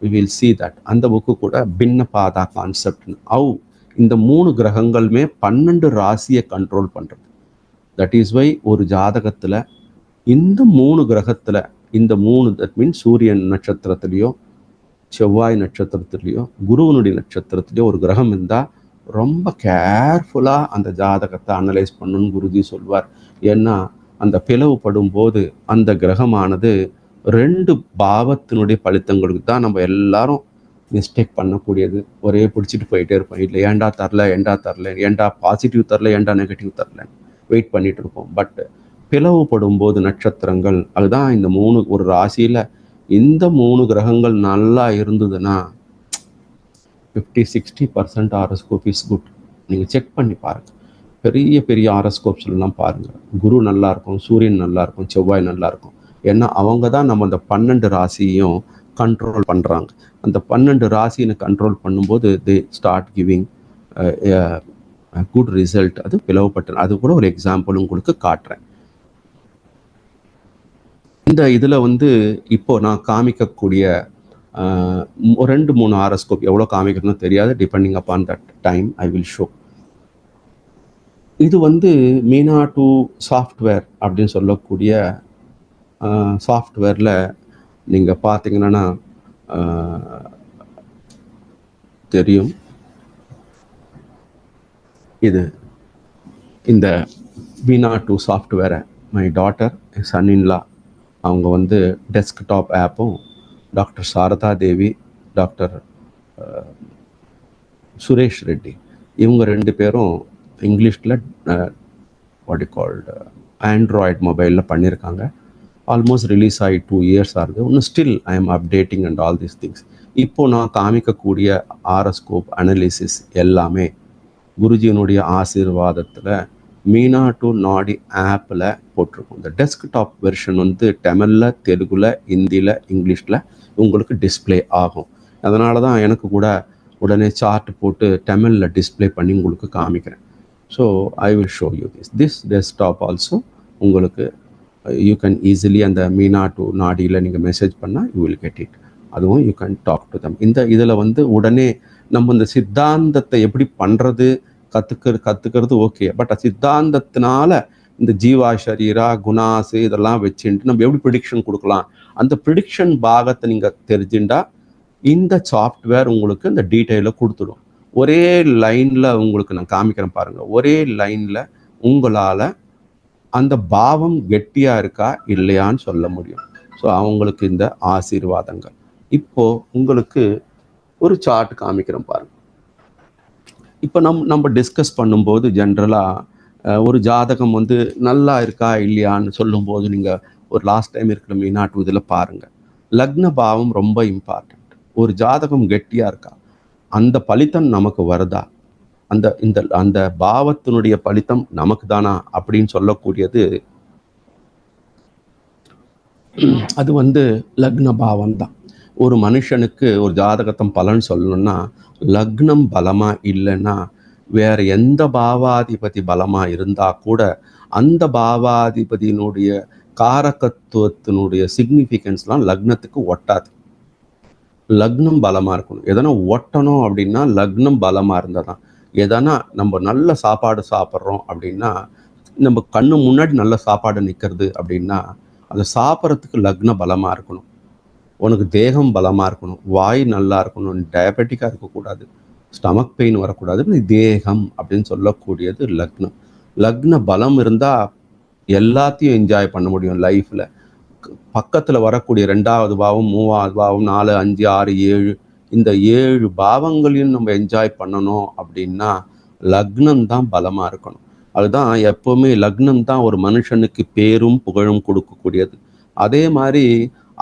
We will see that. அந்த புக்கு கூட பின்ன பாதா கான்செப்ட்னு இந்த 3 கிரகங்களுமே 12 ராசியை கண்ட்ரோல் பண்ணுறது. தட் இஸ் வை ஒரு ஜாதகத்தில் இந்த 3 கிரகத்தில் இந்த 3 தட் மீன்ஸ் சூரியன் நட்சத்திரத்துலேயோ செவ்வாய் நட்சத்திரத்துலேயோ குருவனுடைய நட்சத்திரத்துலேயோ ஒரு கிரகம் இருந்தால் ரொம்ப கேர்ஃபுல்லாக அந்த ஜாதகத்தை அனலைஸ் பண்ணணும்னு குருஜி சொல்வார். ஏன்னா அந்த பிளவுபடும் போது அந்த கிரகமானது 2 பாவத்தினுடைய பலித்தங்களுக்கு தான் நம்ம எல்லாரும் மிஸ்டேக் பண்ணக்கூடியது. ஒரே பிடிச்சிட்டு போயிட்டே இருப்போம். இல்லை ஏண்டா தரல ஏண்டா பாசிட்டிவ் தரல ஏண்டா நெகட்டிவ் தரல வெயிட் பண்ணிட்டு இருப்போம். பட் பிளவுபடும் போது நட்சத்திரங்கள், அதுதான் இந்த 3 ஒரு ராசியில் இந்த 3 கிரகங்கள் நல்லா இருந்ததுன்னா 50-60% ஹாரோஸ்கோப் இஸ் குட். நீங்கள் செக் பண்ணி பாருங்கள். பெரிய பெரிய ஹாரோஸ்கோப்ஸ்லாம் பாருங்கள், குரு நல்லா இருக்கும், சூரியன் நல்லா இருக்கும், செவ்வாய் நல்லா இருக்கும். ஏன்னா அவங்க தான் நம்ம அந்த 12 ராசியையும் கண்ட்ரோல் பண்ணுறாங்க. அந்த 12 ராசியை கண்ட்ரோல் பண்ணும்போது they start giving good result. அது பிளவுபட்ட, அது கூட ஒரு எக்ஸாம்பிள் உங்களுக்கு காட்டுறேன். இந்த இதில் இப்போ நான் காமிக்கக்கூடிய 2-3 ஹாரோஸ்கோப் எவ்வளோ காமிக்கணும்னு தெரியாது, depending upon that time I will show. இது மீனா 2 சாஃப்ட்வேர் அப்படின்னு சொல்லக்கூடிய சாஃப்ட்வேரில் நீங்கள் பார்த்தீங்கன்னா தெரியும். இந்த மீனா 2 சாஃப்ட்வேரை மை டாட்டர், சன்-இன்லா, அவங்க டெஸ்க்டாப் ஆப்பும் டாக்டர் சாரதா தேவி, டாக்டர் சுரேஷ் ரெட்டி, இவங்க 2 பேரும் இங்கிலீஷில் வாட் யூ கால்டு ஆண்ட்ராய்டு மொபைலில் பண்ணியிருக்காங்க. ஆல்மோஸ்ட் ரிலீஸ் ஆகி 2 இயர்ஸ் ஆகுது. இன்னும் still I am updating and all these things. இப்போது நான் காமிக்கக்கூடிய ஹாரோஸ்கோப் அனலிசிஸ் எல்லாமே குருஜியினுடைய ஆசீர்வாதத்தில் மீனா 2 நாடி ஆப்பில் போட்டிருக்கோம். இந்த டெஸ்க்டாப் வெர்ஷன் தமிழில், தெலுங்குல, ஹிந்தியில், இங்கிலீஷில் உங்களுக்கு டிஸ்பிளே ஆகும். அதனால தான் எனக்கு கூட உடனே சார்ட் போட்டு தமிழில் டிஸ்பிளே பண்ணி உங்களுக்கு காமிக்கிறேன். So I will show you this desktop also. உங்களுக்கு யூ கேன் ஈஸிலி அந்த மீனா 2 நாடியில் நீங்கள் மெசேஜ் பண்ணால் யூ வில் கெட் இட். அதுவும் you can talk to them. இந்த இதில் உடனே நம்ம இந்த சித்தாந்தத்தை எப்படி பண்ணுறது கற்றுக்கிறது ஓகே. பட் சித்தாந்தத்தினால இந்த ஜீவா ஷரீரா குணாசு இதெல்லாம் வச்சுட்டு நம்ம எப்படி ப்ரிடிக்ஷன் கொடுக்கலாம், அந்த ப்ரிடிக்ஷன் பாகத்தை நீங்கள் தெரிஞ்சுட்டா இந்த சாஃப்ட்வேர் உங்களுக்கு இந்த டீட்டெயிலை கொடுத்துடும். ஒரே லைனில் உங்களுக்கு நான் காமிக்கிறேன் பாருங்கள். ஒரே லைனில் உங்களால் அந்த பாவம் கெட்டியாக இருக்கா இல்லையான்னு சொல்ல முடியும். ஸோ அவங்களுக்கு இந்த ஆசீர்வாதங்கள். இப்போது உங்களுக்கு ஒரு சார்ட் காமிக்கிறேன் பாருங்கள். இப்போ நம்ம டிஸ்கஸ் பண்ணும்போது ஜென்ரலாக ஒரு ஜாதகம் நல்லா இருக்கா இல்லையான்னு சொல்லும்போது நீங்கள் ஒரு லாஸ்ட் டைம் இருக்கிற மீனா 2 இதில் பாருங்கள். லக்ன பாவம் ரொம்ப இம்பார்ட்டண்ட். ஒரு ஜாதகம் கெட்டியாக இருக்கா, அந்த பலித்தம் நமக்கு வருதா, அந்த பாவத்தினுடைய பலித்தம் நமக்கு தானா அப்படின்னு சொல்லக்கூடியது அது லக்ன பாவம் தான். ஒரு மனுஷனுக்கு ஒரு ஜாதகத்தம் பலன் சொல்லணும்னா லக்னம் பலமா இல்லைன்னா வேற எந்த பாவாதிபதி பலமா இருந்தா கூட அந்த பாவாதிபதியினுடைய காரகத்துவத்தினுடைய சிக்னிஃபிகன்ஸ்லாம் லக்னத்துக்கு ஒட்டாது. லக்னம் பலமா இருக்கணும். எதனா ஒட்டணும் அப்படின்னா லக்னம் பலமா இருந்தால் தான். எதனா நம்ம நல்ல சாப்பாடு சாப்பிட்றோம் அப்படின்னா, நம்ம கண்ணு முன்னாடி நல்ல சாப்பாடு நிற்கிறது அப்படின்னா அதை சாப்பிட்றதுக்கு லக்ன பலமாக இருக்கணும். உனக்கு தேகம் பலமாக இருக்கணும், வாய் நல்லா இருக்கணும், டயபெட்டிக்காக இருக்கக்கூடாது, ஸ்டமக் பெயின் வரக்கூடாது. தேகம் அப்படின்னு சொல்லக்கூடியது லக்னம். லக்ன பலம் இருந்தால் எல்லாத்தையும் என்ஜாய் பண்ண முடியும் லைஃப்பில். பக்கத்தில் வரக்கூடிய 2வது பாவம், 3வது பாவம், 4, 5, 6, 7 இந்த 7 பாவங்களையும் நம்ம என்ஜாய் பண்ணணும் அப்படின்னா லக்னம் தான் பலமாக இருக்கணும். அதுதான் எப்போவுமே லக்னம் தான் ஒரு மனுஷனுக்கு பேரும் புகழும் கொடுக்கக்கூடியது. அதே மாதிரி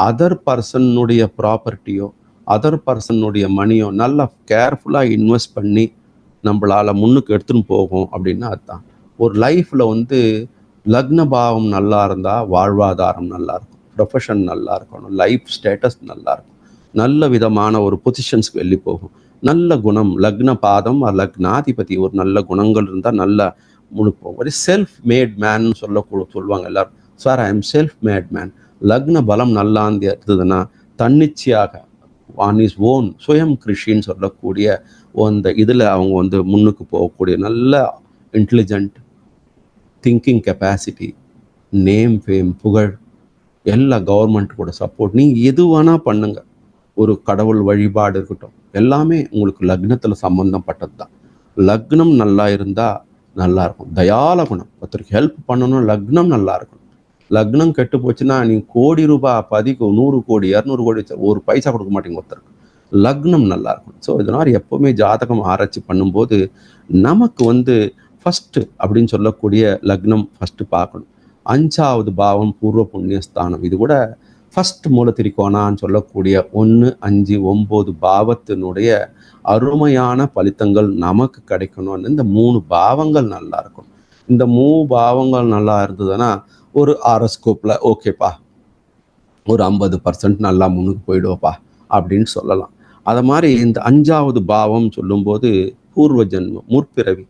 அதர் பர்சனுடைய ப்ராப்பர்ட்டியோ அதர் பர்சனுடைய மணியோ நல்லா கேர்ஃபுல்லாக இன்வெஸ்ட் பண்ணி நம்மளால் முன்னுக்கு எடுத்துன்னு போகும் அப்படின்னா அதுதான். ஒரு லைஃப்பில் லக்ன பாவம் நல்லா இருந்தால் வாழ்வாதாரம் நல்லா இருக்கும், ப்ரொஃபஷன் நல்லா இருக்கணும், லைஃப் ஸ்டேட்டஸ் நல்லா இருக்கும், நல்ல விதமான ஒரு பொசிஷன்ஸ்க்கு வெளியே போகும். நல்ல குணம், லக்ன பாதம் லக்னாதிபதி ஒரு நல்ல குணங்கள் இருந்தால் நல்லா முழுப்போம். ஒரு செல்ஃப் மேட் மேன் சொல்லுவாங்க எல்லாரும். Sir I am self mat man. லக்ன பலம் நல்லா இருந்ததுன்னா தன்னிச்சையாக ஆன் இஸ் ஓன் சுயம் கிருஷின்னு சொல்லக்கூடிய அந்த இதில் அவங்க முன்னுக்கு போகக்கூடிய நல்ல intelligent thinking capacity, name fame புகழ் எல்லா கவர்மெண்ட் கூட சப்போர்ட், நீங்கள் எது வேணால் பண்ணுங்க, ஒரு கடவுள் வழிபாடு இருக்கட்டும், எல்லாமே உங்களுக்கு லக்னத்தில் சம்மந்தப்பட்டது தான். லக்னம் நல்லா இருந்தால் நல்லா இருக்கும். தயால குணம், ஒருத்தருக்கு ஹெல்ப் பண்ணணும், லக்னம் நல்லா இருக்கணும். லக்னம் கெட்டு போச்சுன்னா நீங்கள் கோடி ரூபாய் 10 100 கோடி 200 கோடி ஒரு பைசா கொடுக்க மாட்டீங்க ஒருத்தருக்கு. லக்னம் நல்லா இருக்கும். ஸோ இதனால் எப்போவுமே ஜாதகம் ஆராய்ச்சி பண்ணும்போது நமக்கு ஃபஸ்ட்டு அப்படின்னு சொல்லக்கூடிய லக்னம் ஃபஸ்ட்டு பார்க்கணும். அஞ்சாவது பாவம் பூர்வ புண்ணியஸ்தானம். இது கூட ஃபர்ஸ்ட் மூல திரிகோணான்னு சொல்லக்கூடிய 1, 5, 9 பாவத்தினுடைய அருமையான பலித்தங்கள் நமக்கு கிடைக்கணும்னு இந்த 3 பாவங்கள் நல்லா இருக்கும். இந்த 3 பாவங்கள் நல்லா இருந்ததுன்னா ஒரு ஆரோஸ்கோப்ல ஓகேப்பா, ஒரு 50% நல்லா முன்னுக்கு போயிடுவோப்பா அப்படின்னு சொல்லலாம். அதை மாதிரி இந்த 5வது பாவம் சொல்லும்போது பூர்வ ஜென்மம், முற்பிறவி,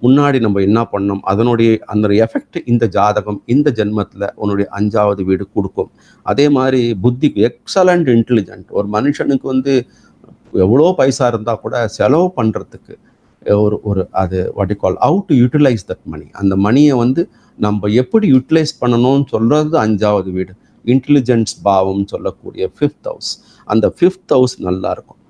முன்னாடி நம்ம என்ன பண்ணோம் அதனுடைய அந்த எஃபெக்ட் இந்த ஜாதகம் இந்த ஜென்மத்தில் உன்னுடைய 5வது வீடு கொடுக்கும். அதே மாதிரி புத்திக்கு எக்ஸலண்ட் இன்டெலிஜென்ட். ஒரு மனுஷனுக்கு வந்து எவ்வளோ பைசா இருந்தால் கூட செலவு பண்ணுறதுக்கு ஒரு அது what you call how to utilise that money, அந்த மணியை வந்து நம்ம எப்படி யூட்டிலைஸ் பண்ணணும்னு சொல்கிறது 5வது வீடு. இன்டெலிஜென்ஸ் பாவம் சொல்லக்கூடிய 5th ஹவுஸ், அந்த 5th ஹவுஸ் நல்லா இருக்கும்.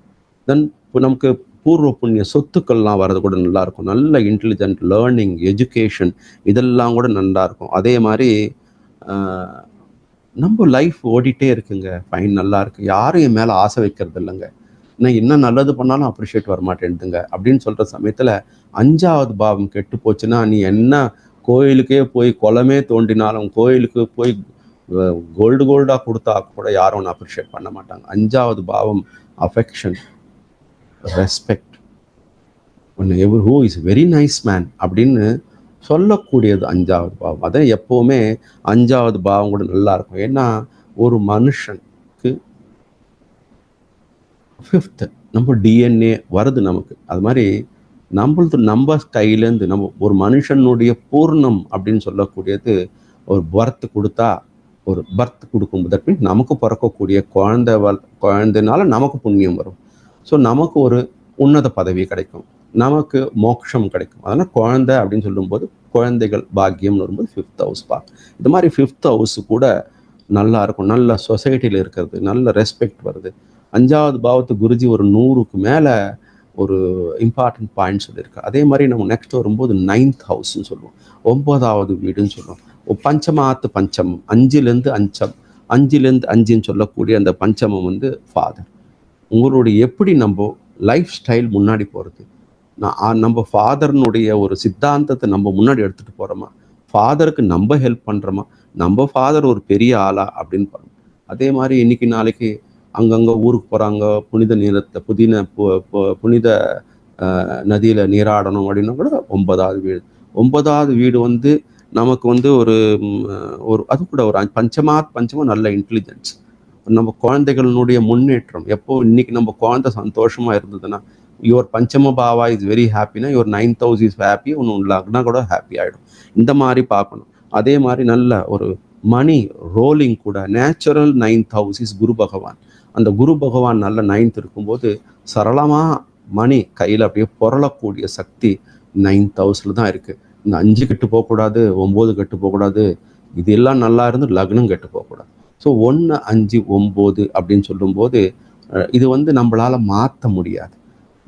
தென் இப்போ நமக்கு பூர்வ புண்ணிய சொத்துக்கள்லாம் வர்றது கூட நல்லா இருக்கும். நல்ல இன்டெலிஜென்ட், லேர்னிங், எஜுகேஷன் இதெல்லாம் கூட நல்லா இருக்கும். அதே மாதிரி நம்ம லைஃப் ஓடிட்டே இருக்குங்க, ஃபைன் நல்லா இருக்கு, யாரும் என் மேலே ஆசை வைக்கிறது இல்லைங்க, நான் என்ன நல்லது பண்ணாலும் அப்ரிஷியேட் வரமாட்டேன்துங்க அப்படின்னு சொல்கிற சமயத்தில் 5வது பாவம் கெட்டு போச்சுன்னா நீ என்ன கோயிலுக்கே போய் குளமே தோண்டினாலும், கோயிலுக்கு போய் கோல்டாக கொடுத்தா கூட யாரும் ஒன்று அப்ரிஷியேட் பண்ண மாட்டாங்க. 5வது பாவம் affection, respect, ever who is very nice man அப்படின்னு சொல்லக்கூடியது 5வது பாவம். அதை எப்போவுமே 5வது பாவம் கூட நல்லா இருக்கும். ஏன்னா ஒரு மனுஷனுக்கு 5th நம்ம டிஎன்ஏ வருது நமக்கு. அது மாதிரி நம்ம கையிலேருந்து நம்ம ஒரு மனுஷனுடைய பூர்ணம் அப்படின்னு சொல்லக்கூடியது ஒரு பர்த் கொடுத்தா, ஒரு பர்த் கொடுக்கும்போது தட் மீன்ஸ் நமக்கு பிறக்கக்கூடிய குழந்தைனால நமக்கு புண்ணியம் வரும். ஸோ நமக்கு ஒரு உன்னத பதவி கிடைக்கும், நமக்கு மோட்சம் கிடைக்கும். அதனால் குழந்தை அப்படின்னு சொல்லும்போது குழந்தைகள் பாக்கியம்னு வரும்போது 5th ஹவுஸ் இது மாதிரி 5th ஹவுஸ் கூட நல்லா இருக்கும். நல்ல சொசைட்டியில் இருக்கிறது, நல்ல ரெஸ்பெக்ட் வருது. 5வது பாவத்து குருஜி ஒரு 100க்கு மேலே ஒரு இம்பார்ட்டன்ட் பாயிண்ட் சொல்லியிருக்கு. அதே மாதிரி நம்ம நெக்ஸ்ட் வரும்போது 9th ஹவுஸ்ன்னு சொல்லுவோம், 9வது வீடுன்னு சொல்லுவோம். பஞ்சமாத்து பஞ்சமம், 5லேருந்து 5ன்னு சொல்லக்கூடிய அந்த பஞ்சமம் வந்து ஃபாதர். உங்களுடைய எப்படி நம்ம லைஃப் ஸ்டைல் முன்னாடி போகிறது, நம்ம ஃபாதர்னுடைய ஒரு சித்தாந்தத்தை நம்ம முன்னாடி எடுத்துகிட்டு போகிறோமா, ஃபாதருக்கு நம்ம ஹெல்ப் பண்ணுறோமா, நம்ம ஃபாதர் ஒரு பெரிய ஆளா அப்படின்னு பாருங்க. அதே மாதிரி இன்னைக்கு நாளைக்கு அங்கங்கே ஊருக்கு போகிறாங்க, புனித நீரத்தை புனித நதியில் நீராடணும் அப்படின்னா கூட 9வது வீடு. 9வது வீடு வந்து நமக்கு வந்து ஒரு அது கூட ஒரு பஞ்சமம் நல்ல இன்டெலிஜென்ஸ், நம்ம குழந்தைகளுடைய முன்னேற்றம். எப்போ இன்னைக்கு நம்ம குழந்தை சந்தோஷமா இருந்ததுன்னா யுவர் பஞ்சம பாவா இஸ் வெரி ஹாப்பினா your 9th house is happy, ஒன்று லக்னா கூட ஹாப்பி ஆகிடும். இந்த மாதிரி பார்க்கணும். அதே மாதிரி நல்ல ஒரு மணி ரோலிங் கூட நேச்சுரல் 9th ஹவுஸ் இஸ் குரு பகவான். அந்த குரு பகவான் நல்ல 9th இருக்கும்போது சரளமாக மணி கையில் அப்படியே புரளக்கூடிய சக்தி 9th ஹவுஸில் தான் இருக்குது. இந்த 5 கெட்டு போகக்கூடாது, 9 கெட்டு போகக்கூடாது, இது எல்லாம் நல்லா இருந்து லக்னம் கெட்டு போகக்கூடாது. ஸோ 1, 5, 9 அப்படின்னு சொல்லும்போது இது வந்து நம்மளால் மாற்ற முடியாது.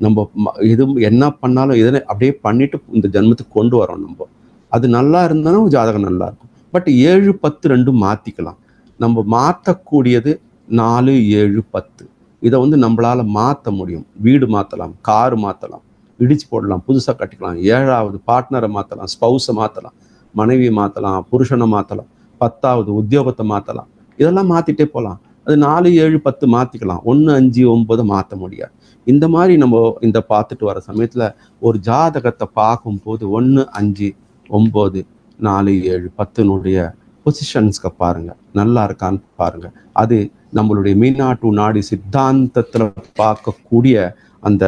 நம்ம இது என்ன பண்ணாலும் இதனை அப்படியே பண்ணிட்டு இந்த ஜென்மத்துக்கு கொண்டு வரோம் நம்ம. அது நல்லா இருந்தாலும் ஜாதகம் நல்லா இருக்கும். பட் 7, 10 ரெண்டும் மாற்றிக்கலாம். நம்ம மாற்றக்கூடியது 4, 7, 10. இதை வந்து நம்மளால் மாற்ற முடியும். வீடு மாற்றலாம், காரு மாற்றலாம், இடிச்சு போடலாம், புதுசாக கட்டிக்கலாம், 7வது பார்ட்னரை மாற்றலாம், ஸ்பௌஸை மாற்றலாம், மனைவியை மாற்றலாம், புருஷனை மாற்றலாம், 10வது உத்தியோகத்தை மாற்றலாம், இதெல்லாம் மாற்றிட்டே போகலாம். அது 4, 7, 10 மாற்றிக்கலாம். 1, 5, 9 மாற்ற முடியாது. இந்த மாதிரி நம்ம இந்த பார்த்துட்டு வர சமயத்தில் ஒரு ஜாதகத்தை பார்க்கும்போது 1, 5, 9, 4, 7, 10னுடைய பொசிஷன்ஸ்க்கு பாருங்க, நல்லா இருக்கான்னு பாருங்க. அது நம்மளுடைய மீனாட்டு நாடி சித்தாந்தத்தில் பார்க்கக்கூடிய அந்த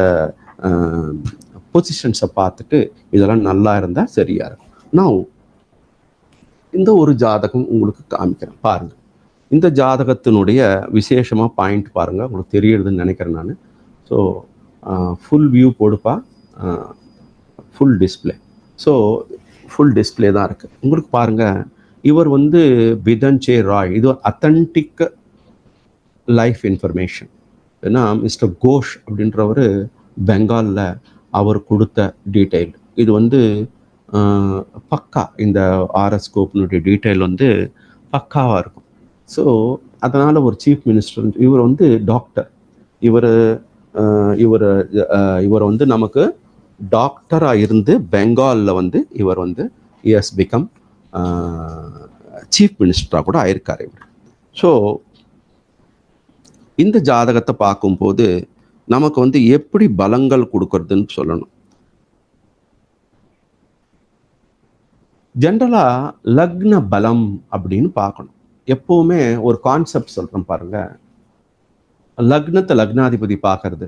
பொசிஷன்ஸை பார்த்துட்டு இதெல்லாம் நல்லா இருந்தால் சரியா இருக்கும். நான் இந்த ஒரு ஜாதகம் உங்களுக்கு காமிக்கிறேன் பாருங்க. இந்த ஜாதகத்தினுடைய விசேஷமாக பாயிண்ட் பாருங்கள், உங்களுக்கு தெரியுதுன்னு நினைக்கிறேன் நான். ஸோ ஃபுல் வியூ போடுப்பா, full display. So full display தான் இருக்குது உங்களுக்கு பாருங்கள். இவர் வந்து பிதன்சே ராய், இது அத்தன்டிக் லைஃப் இன்ஃபர்மேஷன். ஏன்னா மிஸ்டர் கோஷ் அப்படின்றவர் பெங்காலில் அவர் கொடுத்த டீட்டெயில் இது வந்து பக்கா. இந்த ஆர்எஸ்கோப்னுடைய டீட்டெயில் வந்து பக்காவாக இருக்கும். ஸோ அதனால் ஒரு சீஃப் மினிஸ்டர், இவர் வந்து டாக்டர், இவர் வந்து நமக்கு டாக்டராக இருந்து பெங்காலில் வந்து இவர் வந்து எஸ் பிகம் சீஃப் மினிஸ்டராக கூட ஆயிருக்காரு இவர். ஸோ இந்த ஜாதகத்தை பார்க்கும்போது நமக்கு வந்து எப்படி பலங்கள் கொடுக்கறதுன்னு சொல்லணும். ஜென்ரலா லக்ன பலம் அப்படின்னு பார்க்கணும். எப்பவுமே ஒரு கான்செப்ட் சொல்றேன் பாருங்க. லக்னத்தை லக்னாதிபதி பார்க்கறது,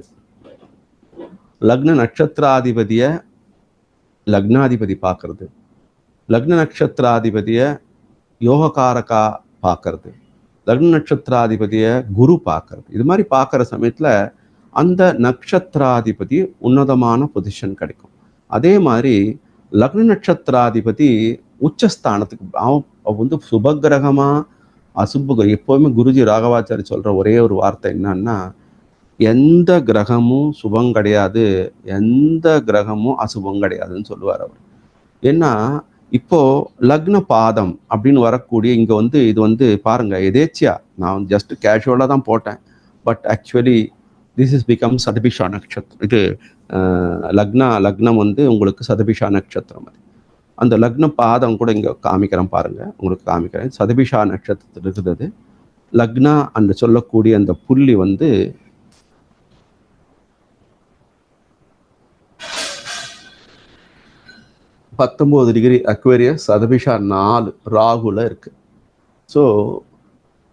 லக்ன நட்சத்திராதிபதிய லக்னாதிபதி பார்க்கறது, லக்ன நட்சத்திராதிபதிய யோககாரகா பார்க்கறது, லக்ன நட்சத்திராதிபதிய குரு பார்க்கறது. இது மாதிரி பார்க்குற சமயத்தில் அந்த நட்சத்திராதிபதி உன்னதமான பொசிஷன் கிடைக்கும். அதே மாதிரி லக்ன நட்சத்திராதிபதி உச்சஸ்தானத்துக்கு அவன் வந்து சுபகிரகமா அசுப. எப்போவுமே குருஜி ராகவாச்சாரி சொல்ற ஒரே ஒரு வார்த்தை என்னன்னா, எந்த கிரகமும் சுபம் கிடையாது, எந்த கிரகமும் அசுபம் கிடையாதுன்னு சொல்லுவார் அவர். ஏன்னா இப்போ லக்ன பாதம் அப்படின்னு வரக்கூடிய இங்க வந்து இது வந்து பாருங்க, எதேச்சியா நான் ஜஸ்ட் கேஷுவலா தான் போட்டேன். But actually this is become Shatabhisha நட்சத்திரம். இது லக்னம் வந்து உங்களுக்கு சதபிஷா நட்சத்திரம். அது அந்த லக்ன பாதம் கூட இங்க காமிக்கிறேன் பாருங்க, உங்களுக்கு காமிக்கிறேன். சதபிஷா நட்சத்திரத்தில் இருக்குது லக்னா என்று சொல்லக்கூடிய அந்த புள்ளி வந்து 19 டிகிரி அக்வேரியஸ், சதபிஷா 4 ராகுல இருக்கு. ஸோ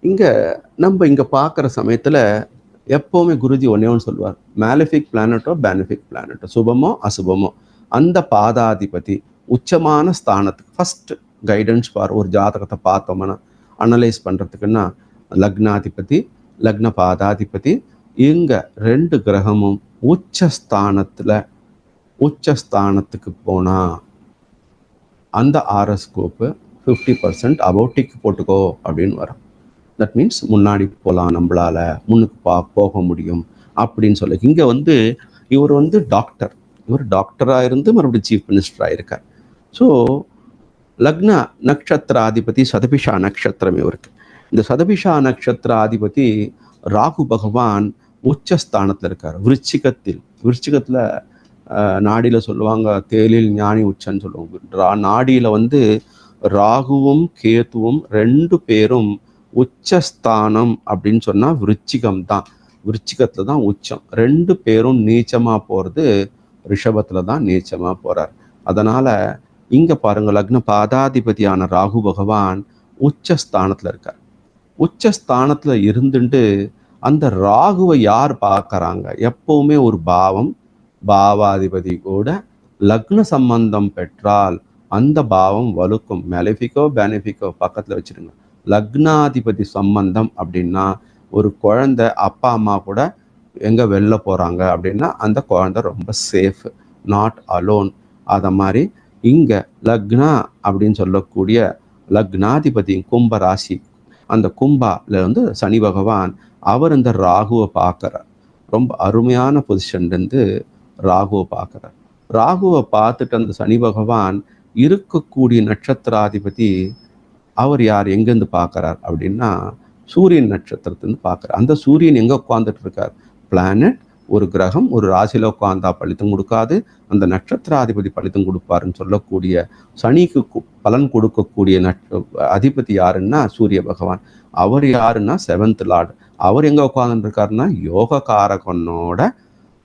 இங்க நம்ம இங்க பார்க்குற சமயத்துல எப்பவுமே குருஜி ஒன்று சொல்லுவார், மேலிஃபிக் பிளானட்டோ பெனிஃபிக் பிளானட்டோ, சுபமோ அசுபமோ, அந்த பாதாதிபதி உச்சமான ஸ்தானத்துக்கு ஃபர்ஸ்ட் கைடன்ஸ் பார். ஒரு ஜாதகத்தை பார்த்தோம்னா அனலைஸ் பண்றதுக்குன்னா லக்னாதிபதி லக்ன பாதாதிபதி இங்க 2 கிரகமும் உச்சஸ்தானத்துக்கு போனா அந்த ஆரோஸ்கோப்பு 50% அபவுட் டிக் போட்டுக்கோ அப்படின்னு வரும். தட் மீன்ஸ் முன்னாடி போகலாம், நம்மளால முன்னுக்கு போக முடியும் அப்படின்னு சொல்லி. இங்க வந்து இவர் வந்து இவர் டாக்டராக இருந்து மறுபடியும் சீஃப் மினிஸ்டராக இருக்கார். ஸோ லக்ன நட்சத்திராதிபதி சதபிஷா நட்சத்திரம் இவருக்கு. இந்த சதபிஷா நட்சத்திராதிபதி ராகு பகவான் உச்சஸ்தானத்தில் இருக்கார். விருச்சிகத்துல நாடியில சொல்லுவாங்க தேலில் ஞானி உச்சன்னு சொல்லுவாங்க. நாடியில வந்து ராகுவும் கேதுவும் 2 பேரும் உச்சஸ்தானம் அப்படின்னு சொன்னா விருச்சிகம் தான். விருச்சிகத்துல தான் உச்சம். 2 பேரும் நீச்சமா போறது ரிஷபத்துல தான் நீச்சமா போறார். அதனால இங்க பாருங்க, லக்ன பாதாதிபதியான ராகு பகவான் உச்சஸ்தானத்துல இருக்கார். உச்சஸ்தானத்துல இருந்துட்டு அந்த ராகுவை யார் பார்க்கறாங்க? எப்பவுமே ஒரு பாவாதிபதி கூட லக்ன சம்பந்தம் பெற்றால் அந்த பாவம் வலுக்கும். மெலிஃபிக்கோ பெனிஃபிக்கோ பக்கத்துல வச்சிருங்க. லக்னாதிபதி சம்பந்தம் அப்படின்னா ஒரு குழந்தை அப்பா அம்மா கூட எங்க வெளில போறாங்க அப்படின்னா அந்த குழந்தை ரொம்ப சேஃப், நாட் அலோன். அத மாதிரி இங்க லக்னா அப்படின்னு சொல்லக்கூடிய லக்னாதிபதி கும்ப ராசி, அந்த கும்பால வந்து சனி பகவான் அவர் இந்த ராகுவை பார்க்கிறார். ரொம்ப அருமையான பொசிஷன்ல இருந்து ராகுவை பார்க்கிறார். ராகுவை பார்த்துட்டு அந்த சனி பகவான் இருக்கக்கூடிய நட்சத்திராதிபதி அவர் யார் எங்கேருந்து பார்க்கறார் அப்படின்னா சூரியன் நட்சத்திரத்திலிருந்து பார்க்கறார். அந்த சூரியன் எங்க உட்கார்ந்துட்டு இருக்கார்? பிளானட், ஒரு கிரகம் ஒரு ராசியில உட்கார்ந்தா பலித்தம் கொடுக்காது, அந்த நட்சத்திராதிபதி பலித்தம் கொடுப்பாருன்னு சொல்லக்கூடிய சனிக்கு பலன் கொடுக்கக்கூடிய அதிபதி யாருன்னா சூரிய பகவான். அவர் யாருன்னா 7th லார்டு. அவர் எங்க உட்கார்ந்துட்டு இருக்காருன்னா யோக காரகனோட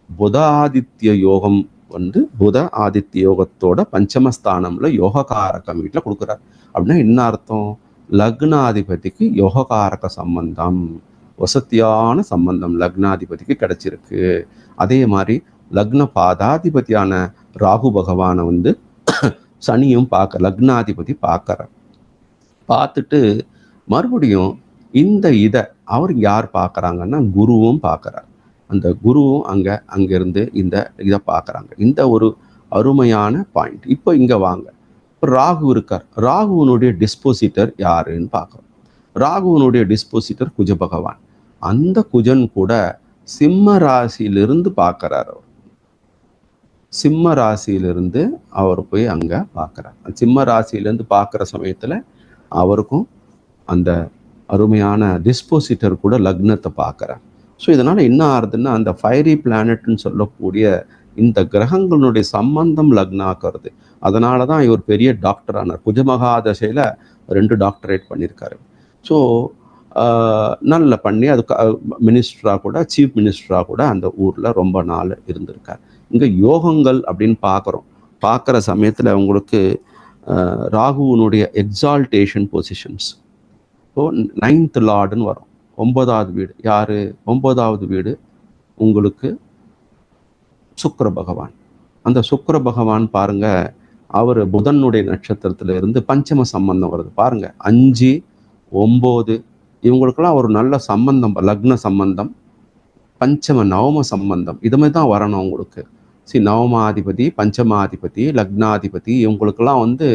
புத ஆதித்ய யோகம் வந்து புத ஆதித்ய யோகத்தோட பஞ்சமஸ்தானம்ல யோககாரகம் வீட்டில் கொடுக்குறார். அப்படின்னா என்ன அர்த்தம்? லக்னாதிபதிக்கு யோககாரக சம்பந்தம், வசதியான சம்பந்தம் லக்னாதிபதிக்கு கிடைச்சிருக்கு. அதே மாதிரி லக்ன பாதாதிபதியான ராகு பகவானை வந்து சனியும் லக்னாதிபதி பார்க்கறார். பார்த்துட்டு மறுபடியும் இதை அவர் யார் பார்க்கறாங்கன்னா குருவும் பார்க்கறார். அந்த குருவும் அங்கிருந்து இதை பார்க்கறாங்க. இந்த ஒரு அருமையான பாயிண்ட். இப்போ இங்க வாங்க, ராகு இருக்கார். ராகுவனுடைய டிஸ்போசிட்டர் யாருன்னு பார்க்கறோம். ராகுவனுடைய டிஸ்போசிட்டர் குஜ பகவான். அந்த குஜன் கூட சிம்ம ராசியிலிருந்து பார்க்கிறார். அவர் சிம்ம ராசியிலிருந்து அவர் போய் அங்க பார்க்கிறார். சிம்ம ராசியிலிருந்து பார்க்கிற சமயத்துல அவருக்கும் அந்த அருமையான டிஸ்போசிட்டர் கூட லக்னத்தை பார்க்கிறார். ஸோ இதனால என்ன ஆகுதுன்னா அந்த ஃபயரி பிளானட்னு சொல்லக்கூடிய இந்த கிரகங்களுடைய சம்பந்தம் லக்னாக்குறது. அதனால தான் இவர் பெரிய டாக்டர் ஆனார். குஜமகாதசையில் 2 டாக்டரேட் பண்ணியிருக்காரு. ஸோ நல்ல பண்ணி அது மினிஸ்டராக கூட, சீஃப் மினிஸ்டராக கூட அந்த ஊரில் ரொம்ப நாள் இருந்திருக்கார். இங்கே யோகங்கள் அப்படின்னு பார்க்குற சமயத்தில் உங்களுக்கு ராகுவனுடைய எக்ஸால்டேஷன் பொசிஷன்ஸ். ஸோ 9th லார்டுன்னு வரும். 9வது வீடு யார்? 9வது வீடு உங்களுக்கு சுக்கிர பகவான். அந்த சுக்கிர பகவான் பாருங்க, அவர் புதனுடைய நட்சத்திரத்துல இருந்து பஞ்சம சம்பந்தம் வருது பாருங்க. 5, 9 இவங்களுக்கெல்லாம் ஒரு நல்ல சம்பந்தம், லக்ன சம்பந்தம், பஞ்சம நவம சம்பந்தம் இது மாதிரி தான் வரணும் உங்களுக்கு. நவமாதிபதி, பஞ்சமாதிபதி, லக்னாதிபதி இவங்களுக்கெல்லாம் வந்து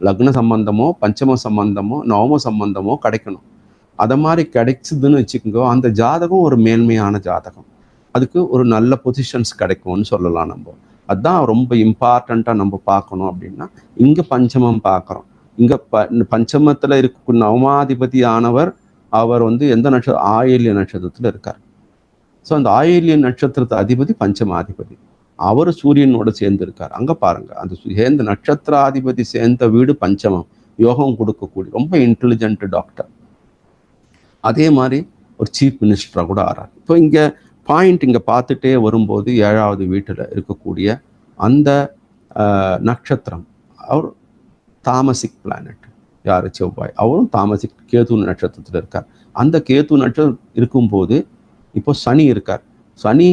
லக்ன சம்பந்தமோ பஞ்சம சம்பந்தமோ நவம சம்பந்தமோ கிடைக்கணும். அதை மாதிரி கிடைச்சதுன்னு வச்சுக்கோங்க, அந்த ஜாதகம் ஒரு மேன்மையான ஜாதகம், அதுக்கு ஒரு நல்ல பொசிஷன்ஸ் கிடைக்கும்னு சொல்லலாம். நம்ம அதுதான் ரொம்ப இம்பார்ட்டண்ட்டாக நம்ம பார்க்கணும். அப்படின்னா இங்கே பஞ்சமம் பார்க்குறோம். இங்கே பஞ்சமத்தில் இருக்க நவமாதிபதி ஆனவர் அவர் வந்து எந்த நட்சத்திரம்? ஆயில்ய நட்சத்திரத்தில் இருக்கார். ஸோ அந்த ஆயில்ய நட்சத்திரத்து அதிபதி பஞ்சமாதிபதி, அவர் சூரியனோட சேர்ந்து இருக்கார். அங்கே பாருங்க, அந்த சேர்ந்த நட்சத்திராதிபதி சேர்ந்த வீடு பஞ்சமம், யோகம் கொடுக்கக்கூடிய ரொம்ப இன்டெலிஜென்ட் டாக்டர். அதே மாதிரி ஒரு சீஃப் மினிஸ்டராக கூட ஆறார். இப்போ இங்கே பாயிண்ட் இங்கே பார்த்துட்டே வரும்போது 7வது வீட்டில் இருக்கக்கூடிய அந்த நட்சத்திரம், அவர் தாமசிக் பிளானட். யார்? செவ்வாய். அவரும் தாமசிக் கேது நட்சத்திரத்தில் இருக்கார். அந்த கேது நட்சத்திரம் இருக்கும்போது இப்போ சனி இருக்கார். சனி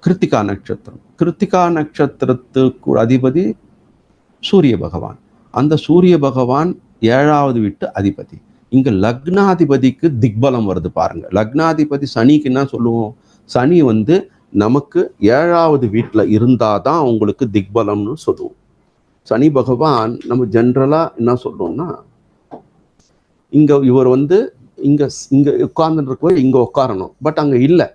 கிருத்திகா நட்சத்திரம். கிருத்திகா நட்சத்திரத்துக்கு அதிபதி சூரிய பகவான். அந்த சூரிய பகவான் 7வது வீட்டு அதிபதி. இங்க லக்னாதிபதிக்கு திக்பலம் வருது பாருங்க. லக்னாதிபதி சனிக்கு என்ன சொல்லுவோம்? சனி வந்து நமக்கு 7வது வீட்டில் இருந்தாதான் உங்களுக்கு திக்பலம்னு சொல்லுவோம். சனி பகவான் நம்ம ஜென்ரலா என்ன சொல்றோம்னா, இங்க இவர் வந்து இங்க இங்க உட்கார்ந்துருக்க இங்க உட்காரணும், பட் அங்க இல்லை.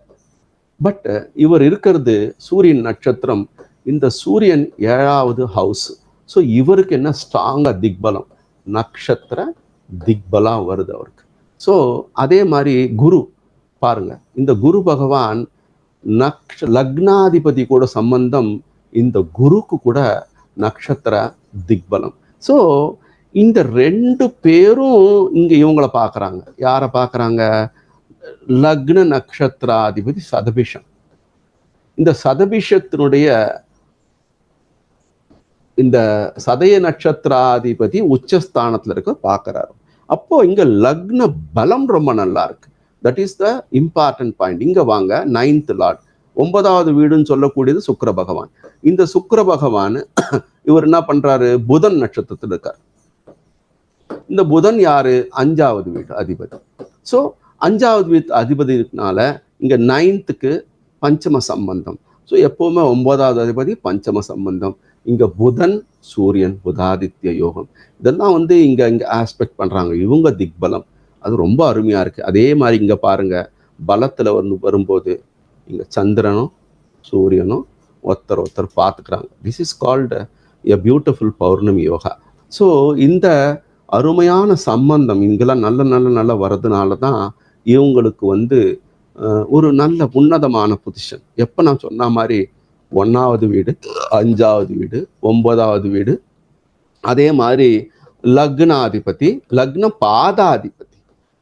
பட் இவர் இருக்கிறது சூரியன் நட்சத்திரம். இந்த சூரியன் 7வது ஹவுஸ். ஸோ இவருக்கு என்ன ஸ்ட்ராங்கா திக்பலம், நட்சத்திர திக்பலம் வருது அவருக்கு. ஸோ அதே மாதிரி குரு பாருங்க, இந்த குரு பகவான் லக்னாதிபதி கூட சம்பந்தம், இந்த குருக்கு கூட நட்சத்திர திக்பலம். ஸோ இந்த 2 பேரும் இங்க இவங்களை பார்க்குறாங்க. யாரை பார்க்குறாங்க? லக்ன நட்சத்திராதிபதி சதபிஷம். இந்த சதபிஷத்தினுடைய இந்த சதய நட்சத்திராதிபதி உச்சஸ்தானத்துல இருக்க பார்க்கிறாரு. அப்போ இங்க லக்ன பலம் ரொம்ப நல்லா இருக்கு. That is the important point. இங்க வாங்க, 9th லார்ட், 9வது வீடுன்னு சொல்லக்கூடியது சுக்கிர பகவான். இந்த சுக்கிர பகவான் இவர் என்ன பண்றாரு? புதன் நட்சத்திரத்தில் இருக்கார். இந்த புதன் யாரு? 5வது வீடு அதிபதி. ஸோ 5வது வீட்டு அதிபதி இருக்கனால இங்க 9th பஞ்சம சம்பந்தம். ஸோ எப்பவுமே 9வது அதிபதி பஞ்சம சம்பந்தம். இங்க புதன் சூரியன் புதாதித்ய யோகம், இதெல்லாம் வந்து இங்க ஆஸ்பெக்ட் பண்றாங்க. இவங்க திக்பலம், அது ரொம்ப அருமையா இருக்கு. அதே மாதிரி இங்க பாருங்க, பலத்துல வரும்போது இங்க சந்திரனும் சூரியனும் ஒருத்தர் பார்த்துக்கிறாங்க. This is called a beautiful Pournami yoga. So இந்த அருமையான சம்பந்தம் இங்கெல்லாம் நல்ல வர்றதுனால தான் இவங்களுக்கு வந்து ஒரு நல்ல உன்னதமான பொசிஷன். எப்போ நான் சொன்ன மாதிரி 1வது வீடு, 5வது வீடு, 9வது வீடு, அதே மாதிரி லக்னாதிபதி, லக்ன பாதாதிபதி,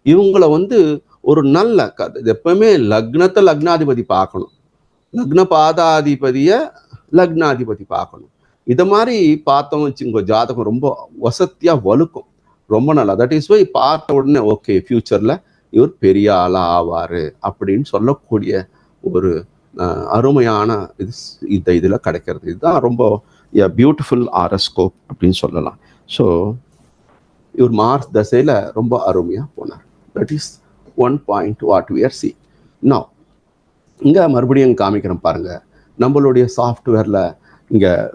இவங்களை வந்து ஒரு நல்ல எப்பவுமே லக்னத்தை லக்னாதிபதி பார்க்கணும், லக்ன பாதாதிபதிய லக்னாதிபதி பார்க்கணும். இதை மாதிரி பார்த்தோம் வச்சுங்க, ஜாதகம் ரொம்ப வசதியா வலுக்கும், ரொம்ப நல்லா. தட் இஸ் வை பார்த்த உடனே ஓகே, ஃபியூச்சர்ல இவர் பெரிய ஆளா ஆவாரு அப்படின்னு சொல்லக்கூடிய ஒரு அருமையான இது இதில் கிடைக்கிறது. இதுதான் ரொம்ப பியூட்டிஃபுல் ஆரஸ்கோப் அப்படின்னு சொல்லலாம். ஸோ இவர் மார்ச் தசையில் ரொம்ப அருமையாக போனார். That is one point what we are seeing now. இங்கே மறுபடியும் காமிக்கிறேன் பாருங்க, நம்மளுடைய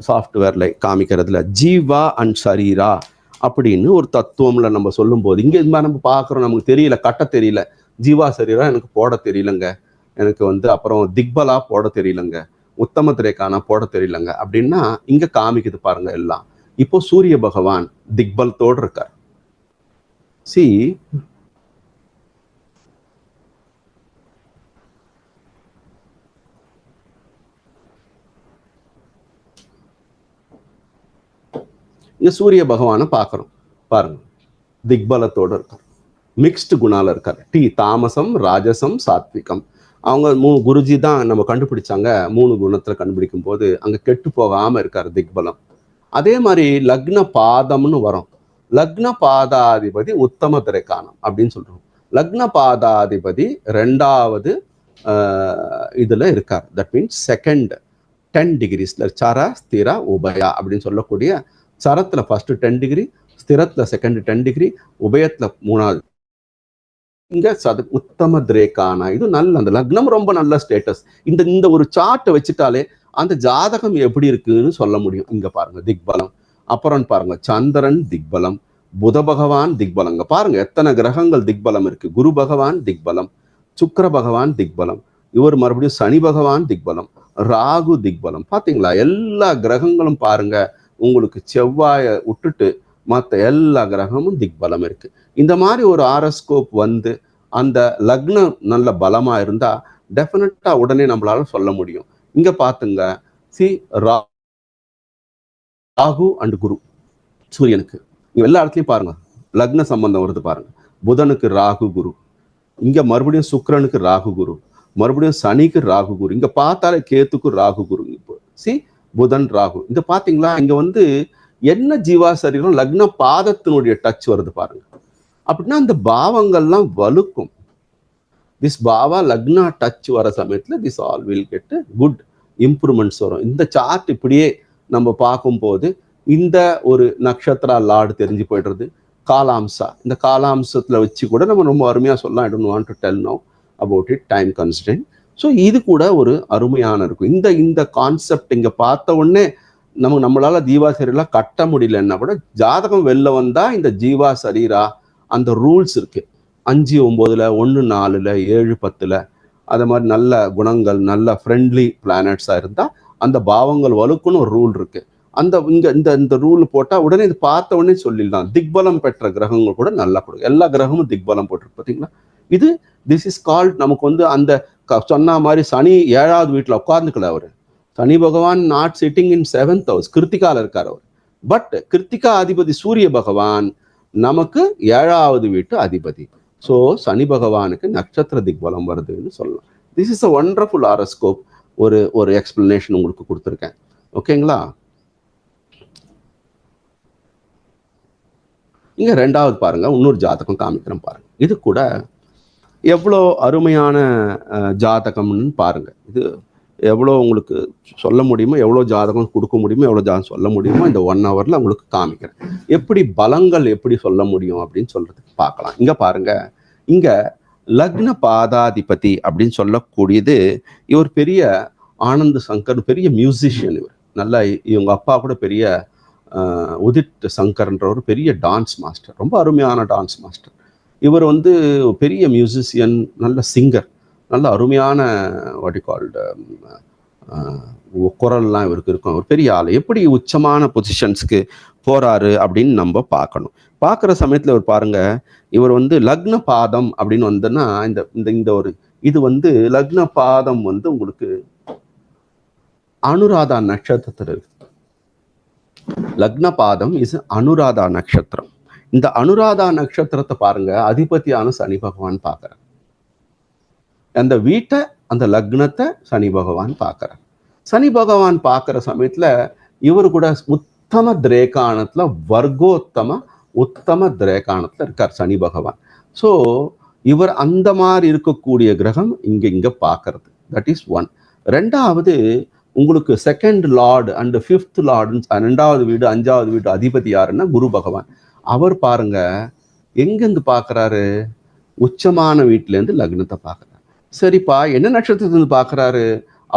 சாஃப்ட்வேரில் காமிக்கிறதுல ஜீவா அண்ட் சரீரா அப்படின்னு ஒரு தத்துவம்ல நம்ம சொல்லும்போது, இங்கே இது மாதிரி நம்ம பார்க்குறோம், நமக்கு தெரியல, கட்ட தெரியல, ஜீவா சரீரா எனக்கு போட தெரியலங்க, எனக்கு வந்து அப்புறம் திக்பலா போட தெரியலங்க, உத்தம திரேக்கானா போட தெரியலங்க அப்படின்னா இங்க காமிக்குது பாருங்க எல்லாம். இப்போ சூரிய பகவான் திக்பலத்தோடு இருக்கார். சி இங்க சூரிய பகவானை பார்க்குறோம் பாருங்க, திக்பலத்தோடு இருக்கார், மிக்ஸ்டு குணால இருக்கார். தாமசம், ராஜசம், சாத்விகம். அவங்க குருஜி தான் நம்ம கண்டுபிடிச்சாங்க. 3 குணத்துல கண்டுபிடிக்கும் போது அங்க கெட்டு போகாம இருக்காரு திக்பலம். அதே மாதிரி லக்ன பாதம்னு வரும். லக்ன பாதாதிபதி உத்தம திரைக்கானம் அப்படின்னு சொல்றோம். லக்ன பாதாதிபதி 2வது இதுல இருக்கார். தட் மீன்ஸ் செகண்ட் 10 டிகிரிஸ்ல சர ஸ்திர உபயா அப்படின்னு சொல்லக்கூடிய சரத்துல ஃபர்ஸ்ட் 10 டிகிரி, ஸ்திரத்துல செகண்ட் 10 டிகிரி, உபயத்துல 3வது. இங்க உத்தம திரேக்கான இது நல்ல, அந்த லக்னம் ரொம்ப நல்ல ஸ்டேட்டஸ். இந்த ஒரு சார்ட்டை வச்சுட்டாலே அந்த ஜாதகம் எப்படி இருக்குன்னு சொல்ல முடியும். இங்க பாருங்க திக்பலம். அப்புறம் பாருங்க சந்திரன் திக்பலம், புத பகவான் திக்பலங்க. பாருங்க எத்தனை கிரகங்கள் திக்பலம் இருக்கு. குரு பகவான் திக்பலம், சுக்கிர பகவான் திக்பலம், இவர் மறுபடியும் சனி பகவான் திக்பலம், ராகு திக்பலம். பாத்தீங்களா, எல்லா கிரகங்களும் பாருங்க உங்களுக்கு செவ்வாயை விட்டுட்டு மற்ற எல்லா கிரகமும் திக்பலம் இருக்கு. இந்த மாதிரி ஒரு ஆரோஸ்கோப் வந்து அந்த லக்னம் நல்ல பலமா இருந்தா டெஃபினட்டா உடனே நம்மளால சொல்ல முடியும். இங்க பாத்துங்க, ராகு அண்ட் குரு சூரியனுக்கு எல்லா இடத்துலயும் பாருங்க லக்ன சம்பந்தம் வருது பாருங்க. புதனுக்கு ராகு குரு, இங்க மறுபடியும் சுக்கிரனுக்கு ராகு குரு, மறுபடியும் சனிக்கு ராகு குரு, இங்க பார்த்தாலே கேத்துக்கு ராகு குரு. புதன் ராகு. இங்க பாத்தீங்களா, இங்க வந்து என்ன ஜீவா சரீரம் லக்ன பாதத்தினுடைய டச் வருது பாருங்க. அப்படின்னா அந்த பாவங்கள்லாம் வலுக்கும். திஸ் பாவா லக்னா டச் வர சமயத்துல this all will get good improvements வரும். இந்த சார்ட் இப்படியே நம்ம பார்க்கும்போது இந்த ஒரு நட்சத்திரா லார்டு தெரிஞ்சு போயிடுறது. காலாம்சா, இந்த காலாம்சத்துல வச்சு கூட நம்ம ரொம்ப அருமையா சொல்லலாம். I don't want to tell now about it, time constant. So இது கூட ஒரு அருமையான இருக்கும். இந்த கான்செப்ட் இங்க பார்த்த உடனே நம்மளால ஜீவா சரீரா கட்ட முடியலன்னா கூட ஜாதகம் வெளில வந்தா இந்த ஜீவா சரீரா அந்த ரூல்ஸ் இருக்கு. 5, 9, 1, 4, 7, 10 அது மாதிரி நல்ல குணங்கள், நல்ல ஃப்ரெண்ட்லி பிளானட்ஸா இருந்தா அந்த பாவங்கள் வலுக்குன்னு ஒரு ரூல் இருக்கு. அந்த இந்த ரூல் போட்டா உடனே இது பார்த்த உடனே சொல்லிடலாம். திக்பலம் பெற்ற கிரகங்கள் கூட நல்லா கொடுக்கும். எல்லா கிரகமும் திக்பலம் போட்டிருக்கு பாத்தீங்களா. திஸ் இஸ் கால்ட், நமக்கு வந்து அந்த சொன்ன மாதிரி சனி 7வது வீட்டுல உட்கார்ந்துக்கல. அவரு சனி பகவான் not sitting in 7th house, கிருத்திகால இருக்கார் அவர். பட் கிருத்திகா அதிபதி சூரிய பகவான் நமக்கு 7வது வீட்டு அதிபதி. ஸோ சனி பகவானுக்கு நட்சத்திர திக்பலம் வருதுன்னு சொல்லலாம். This is a wonderful horoscope. ஒரு எக்ஸ்பிளனேஷன் உங்களுக்கு கொடுத்துருக்கேன். ஓகேங்களா. இங்க 2வது பாருங்க, இன்னொரு ஜாதகம் காமிக்கிறேன் பாருங்க. இது கூட எவ்வளோ அருமையான ஜாதகம்னு பாருங்க. இது எவ்வளோ உங்களுக்கு சொல்ல முடியுமோ, எவ்வளோ ஜாதகம் கொடுக்க முடியுமோ, எவ்வளோ ஜாதகம் சொல்ல முடியுமோ இந்த 1 hourல உங்களுக்கு காமிக்கிறேன். எப்படி பலங்கள் எப்படி சொல்ல முடியும் அப்படின்னு சொல்றதுக்கு பார்க்கலாம். இங்க பாருங்க, இங்க லக்ன பாதாதிபதி அப்படின்னு சொல்லக்கூடியது இவர் பெரிய ஆனந்த் சங்கர், பெரிய மியூசிஷியன். இவர் நல்லா, இவங்க அப்பா கூட பெரிய உதித் சங்கர்ன்ற ஒரு பெரிய டான்ஸ் மாஸ்டர், ரொம்ப அருமையான டான்ஸ் மாஸ்டர். இவர் வந்து பெரிய மியூசிஷியன், நல்ல சிங்கர், நல்ல அருமையான வாட் யூ கால்டு குரல்லாம் இவருக்கு இருக்கும். ஒரு பெரிய ஆள். எப்படி உச்சமான பொசிஷன்ஸ்க்கு போறாரு அப்படின்னு நம்ம பார்க்கணும். பார்க்குற சமயத்தில் இவர் பாருங்க, இவர் வந்து லக்ன பாதம் அப்படின்னு வந்தோன்னா இந்த ஒரு இது வந்து லக்ன பாதம் வந்து உங்களுக்கு அனுராதா நட்சத்திரத்தில் இருக்கு. லக்ன பாதம் இஸ் அனுராதா நட்சத்திரம். இந்த அனுராதா நட்சத்திரத்தை பாருங்க, அதிபதியான சனி பகவான் பார்க்கிறார். அந்த வீட்டை, அந்த லக்னத்தை சனி பகவான் பார்க்கிறார். சனி பகவான் பார்க்கிற சமயத்துல இவர் கூட உத்தம திரேகானத்துல, வர்க்கோத்தம உத்தம திரேகானத்துல இருக்கார் சனி பகவான். ஸோ இவர் அந்த மாதிரி இருக்கக்கூடிய கிரகம் இங்க பார்க்கறது. That is 1. 2வது உங்களுக்கு 2nd Lord and 5th Lord, 2வது வீடு 5வது வீடு அதிபதி யாருன்னா குரு பகவான். அவர் பாருங்க எங்கிருந்து பார்க்கறாரு, உச்சமான வீட்டுல இருந்து லக்னத்தை பார்க்கறாரு. சரிப்பா, என்ன நட்சத்திரத்திலிருந்து பார்க்கறாரு?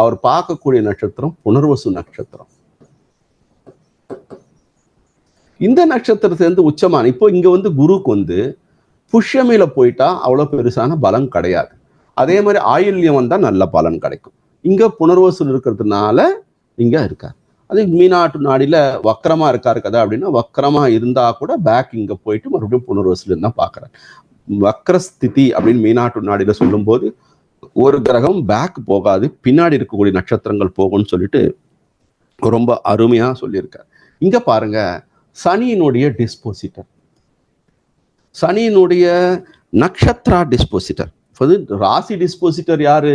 அவர் பார்க்கக்கூடிய நட்சத்திரம் புனர்வசு நட்சத்திரம். இந்த நட்சத்திரத்திலிருந்து உச்சமான, இப்போ இங்க வந்து குருக்கு வந்து புஷ்யமில போயிட்டா அவ்வளவு பெருசான பலம் கிடையாது. அதே மாதிரி ஆயுள்யம் வந்தா நல்ல பலன் கிடைக்கும். இங்க புனர்வசு இருக்கிறதுனால இங்க இருக்கார். அது மீனாட்டு நாடியில வக்கரமா இருக்காரு கதை அப்படின்னா, வக்கரமா இருந்தா கூட பேக் இங்க போயிட்டு மறுபடியும் புனர்வசுல இருந்தா பாக்குறாரு. வக்கரஸ்திதி அப்படின்னு மீனாட்டு நாடியில சொல்லும் போது ஒரு கிரகம் பேக் போகாது, பின்னாடி இருக்கக்கூடிய நட்சத்திரங்கள் போகும்னு சொல்லிட்டு ரொம்ப அருமையா சொல்லியிருக்காரு. இங்க பாருங்க, சனியினுடைய டிஸ்போசிட்டர், சனியினுடைய நட்சத்திரா டிஸ்போசிட்டர். ராசி டிஸ்போசிட்டர் யாரு?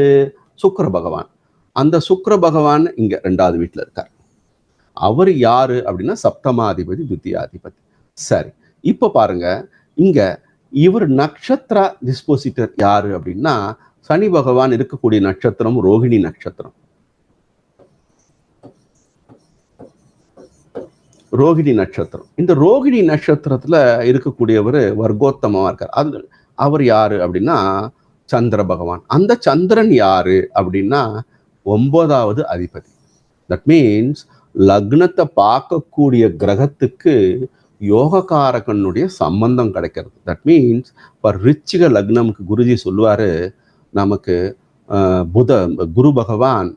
சுக்கிர பகவான். அந்த சுக்கிர பகவான் இங்க 2வது வீட்டுல இருக்கார். அவர் யாரு அப்படின்னா சப்தமாதிபதி, துத்தியாதிபதி. சரி, இப்ப பாருங்க, இங்க இவர் நட்சத்திரா டிஸ்போசிட்டர் யாரு அப்படின்னா சனி பகவான் இருக்கக்கூடிய நட்சத்திரம் ரோகிணி நட்சத்திரம். ரோகிணி நட்சத்திரம். இந்த ரோகிணி நட்சத்திரத்துல இருக்கக்கூடியவர் வர்க்கோத்தமமா இருக்கார். அது அவர் யாரு அப்படின்னா சந்திர பகவான். அந்த சந்திரன் யாரு அப்படின்னா 9வது அதிபதி. தட் மீன்ஸ் லக்னத்தை பார்க்கக்கூடிய கிரகத்துக்கு யோகக்காரகனுடைய சம்பந்தம் கிடைக்கிறது. தட் மீன்ஸ் இப்போ ரிச்சிக லக்னம்க்கு குருஜி சொல்லுவாரு, நமக்கு குரு பகவான்,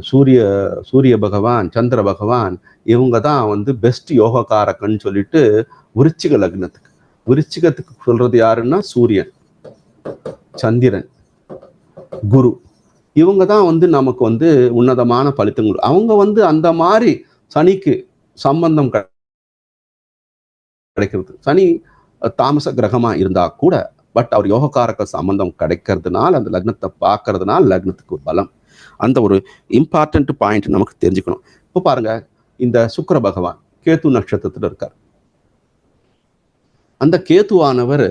சூரிய பகவான், சந்திர பகவான், இவங்க தான் பெஸ்ட் யோகக்காரகன்னு சொல்லிட்டு விருச்சிக லக்னத்துக்கு. விருச்சிகத்துக்கு சொல்றது யாருன்னா சூரியன், சந்திரன், குரு. இவங்க தான் நமக்கு உன்னதமான பலித்தங்கள். அவங்க அந்த மாதிரி சனிக்கு சம்பந்தம் கிடைக்கிறது. சனி தாமச கிரகமா இருந்தா கூட பட் அவர் யோகக்காரக சம்பந்தம் கிடைக்கிறதுனால, அந்த லக்னத்தை பார்க்கறதுனால லக்னத்துக்கு பலம். அந்த ஒரு இம்பார்ட்டன்ட் பாயிண்ட் நமக்கு தெரிஞ்சுக்கணும். இப்போ பாருங்க, இந்த சுக்கிர பகவான் கேத்து நட்சத்திரத்துல இருக்கார். அந்த கேத்துவானவர்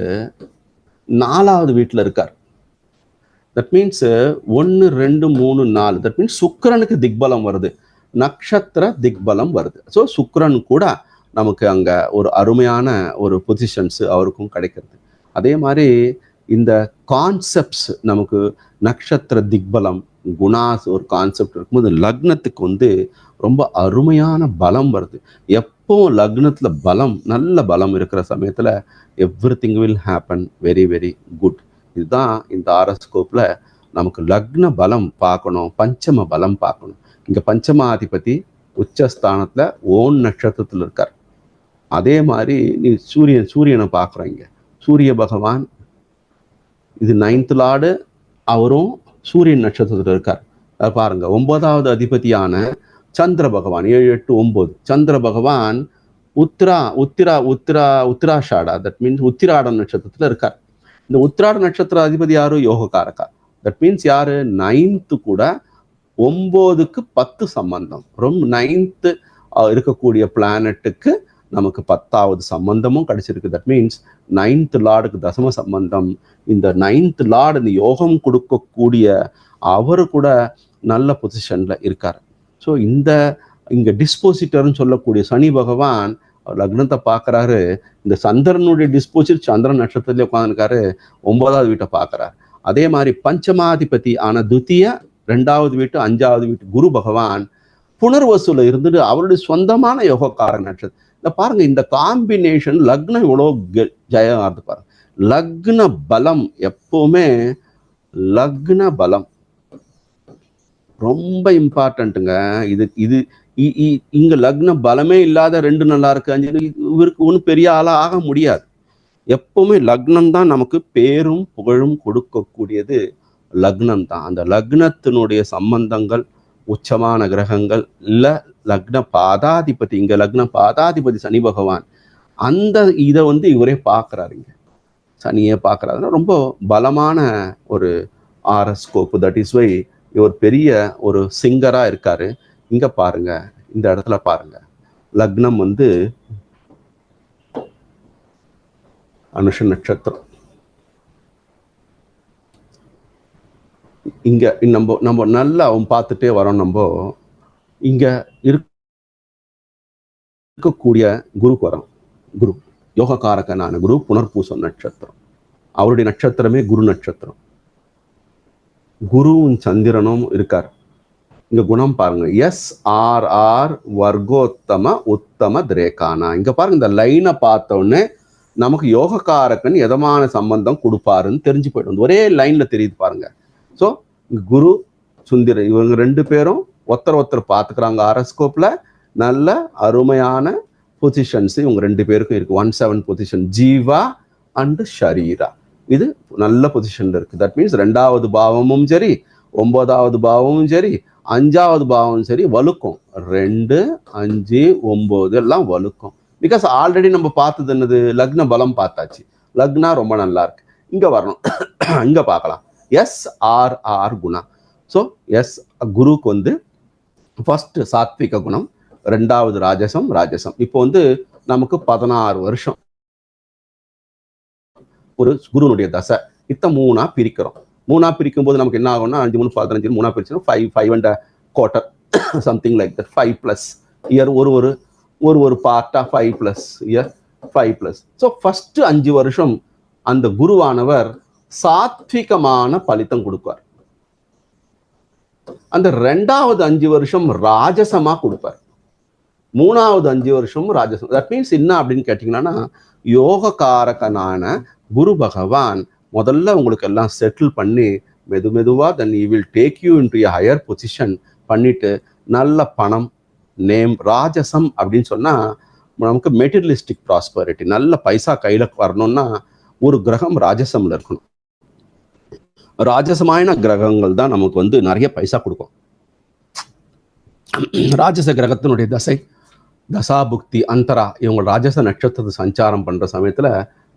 4வது வீட்டுல இருக்கார். That means 1, 2, 3, 4. தட் மீன்ஸ் சுக்கிரனுக்கு திக்பலம் வருது, நட்சத்திர திக்பலம் வருது. ஸோ சுக்கிரன் கூட நமக்கு அங்க ஒரு அருமையான ஒரு பொசிஷன்ஸ் அவருக்கும் கிடைக்கிறது. அதே மாதிரி இந்த கான்செப்ட்ஸ் நமக்கு நட்சத்திர திக்பலம், குணாஸ் ஒரு கான்செப்ட் இருக்கும்போது லக்னத்துக்கு ரொம்ப அருமையான பலம் வருது. எப்போ லக்னத்துல பலம், நல்ல பலம் இருக்கிற சமயத்துல everything will happen very very good. இதுதான் இந்த ஆரோஸ்கோப்ல நமக்கு லக்ன பலம் பார்க்கணும், பஞ்சம பலம் பார்க்கணும். இங்க பஞ்சமாதிபதி உச்சஸ்தானத்துல ஓன் நட்சத்திரத்துல இருக்கார். அதே மாதிரி நீ சூரியனை பார்க்குறீங்க. சூரிய பகவான் இது 9th லார்டு, அவரும் சூரியன் நட்சத்திரத்தில் இருக்கார். பாருங்க, 9வது அதிபதியான சந்திர பகவான் 7, 8, 9. சந்திர பகவான் உத்திராஷாடா, தட் மீன்ஸ் உத்திராட நட்சத்திரத்துல இருக்கார். இந்த உத்திராட நட்சத்திர அதிபதி யாரு? யோகக்காரகா. தட் மீன்ஸ் யாரு? 9th கூட 9க்கு 10 சம்பந்தம். ரொம்ப 9th இருக்கக்கூடிய பிளானட்டுக்கு நமக்கு 10வது சம்பந்தமும் கிடைச்சிருக்கு. தட் மீன்ஸ் 9th லார்டுக்கு தசம சம்பந்தம். இந்த 9th லார்டு இந்த யோகம் கொடுக்கக்கூடிய அவரு கூட நல்ல பொசிஷன்ல இருக்காரு. ஸோ இங்க டிஸ்போசிட்டர்னு சொல்லக்கூடிய சனி பகவான் லக்னத்தை பார்க்கறாரு. இந்த சந்திரனுடைய டிஸ்போசிட் சந்திரன் நட்சத்திரத்துல உட்காந்துருக்காரு, 9வது வீட்டை பார்க்கறாரு. அதே மாதிரி பஞ்சமாதிபதி ஆன துத்திய 2வது வீட்டு 5வது வீட்டு குரு பகவான் புனர்வசுல இருந்துட்டு அவருடைய சொந்தமான யோகக்கார நட்சத்திரம். பாருங்க, இந்த காம்பினேஷன் லக்னம் இவ்வளோ ஜெயம் ஆகுது பாருங்க. லக்ன பலம் எப்பவுமே, லக்ன பலம் ரொம்ப இம்பார்ட்டன்ட்டுங்க. இது இங்க லக்ன பலமே இல்லாத 2 நல்லா இருக்கு, 5 இவருக்கு ஒன்றும் பெரிய ஆளா ஆக முடியாது. எப்பவுமே லக்னம் தான் நமக்கு பேரும் புகழும் கொடுக்கக்கூடியது. லக்னம் தான். அந்த லக்னத்தினுடைய சம்பந்தங்கள் உச்சமான கிரகங்கள் இல்ல லக்ன பாதாதிபதி. இங்க லக்ன பாதாதிபதி சனி பகவான். அந்த இதை இவரே பார்க்கறாருங்க, சனியே பார்க்கறாருன்னா ரொம்ப பலமான ஒரு ஆரோஸ்கோப். தட் இஸ் வை இவர் பெரிய ஒரு சிங்கரா இருக்காரு. இங்க பாருங்க, இந்த இடத்துல பாருங்க, லக்னம் அனுஷ நட்சத்திரம். இங்க நம்ம நல்லா பார்த்துட்டே வரோம். நம்ம இங்க இருக்கக்கூடிய குருக்கு வரோம். குரு யோகக்காரகனான குரு புனர்பூசம் நட்சத்திரம். அவருடைய நட்சத்திரமே குரு நட்சத்திரம். குருவும் சந்திரனும் இருக்கார். இங்க குணம் பாருங்க, SRR வர்க்கோத்தம உத்தம திரேகானா. இங்க பாருங்க, இந்த லைனை பார்த்த உடனே நமக்கு யோகக்காரகன் எதமான சம்பந்தம் கொடுப்பாருன்னு தெரிஞ்சு போயிடும். ஒரே லைன்ல தெரியுது பாருங்க. ஸோ குரு சுந்திரன் இவங்க 2 பேரும் ஒருத்தர் பார்த்துக்கிறாங்க. ஆரோஸ்கோப்ல நல்ல அருமையான பொசிஷன்ஸ் இவங்க 2 பேருக்கும் இருக்கு. 1-7 பொசிஷன், ஜீவா அண்ட் ஷரீரா. இது நல்ல பொசிஷன்ல இருக்கு. தட் மீன்ஸ் 2வது பாவமும் சரி, 9வது பாவமும் சரி, 5வது பாவமும் சரி வலுக்கும். 2, 5, 9 எல்லாம் வலுக்கும். பிகாஸ் ஆல்ரெடி நம்ம பார்த்தது என்னது, லக்ன பலம் பார்த்தாச்சு. லக்னா ரொம்ப நல்லா இருக்கு. இங்க வரணும், இங்க பார்க்கலாம் SRR குணா. ஸோ குருக்கு வந்து ஃபர்ஸ்ட் சாத்விக குணம், ரெண்டாவது ராஜசம். இப்போ வந்து நமக்கு 16 வருஷம் ஒரு குருனுடைய தசை. இத்த மூணா பிரிக்கிறோம். பிரிக்கும் போது நமக்கு என்ன ஆகும்னா 5 3 15 மூணா பிரிச்சு 5 and a quarter something like that. 5+ year ஒரு பார்ட்டா 5+ இயர் 5+. ஸோ ஃபர்ஸ்ட் 5 வருஷம் அந்த குருவானவர் சாத்விகமான பலித்தம் கொடுப்பார். அந்த 2வது 5 வருஷம் ராஜசமா கொடுப்பார். 3வது 5 வருஷம் ராஜசம். தட் மீன்ஸ் என்ன அப்படின்னு கேட்டீங்கன்னா, யோககாரகனான குரு பகவான் முதல்ல உங்களுக்கு எல்லாம் செட்டில் பண்ணி மெதுவா then he will take you into a higher position பண்ணிட்டு நல்ல பணம், நேம். ராஜசம் அப்படின்னு சொன்னா நமக்கு மெட்டீரியலிஸ்டிக் ப்ராஸ்பரிட்டி, நல்ல பைசா கையில வரணும்னா ஒரு கிரகம் ராஜசம்ல இருக்கணும். ராஜசமான கிரகங்கள் தான் நமக்கு வந்து நிறைய பைசா கொடுக்கும். ராஜச கிரகத்தினுடைய தசாபுக்தி அந்தரா இவங்க ராஜச நட்சத்திரத்தை சஞ்சாரம் பண்ற சமயத்துல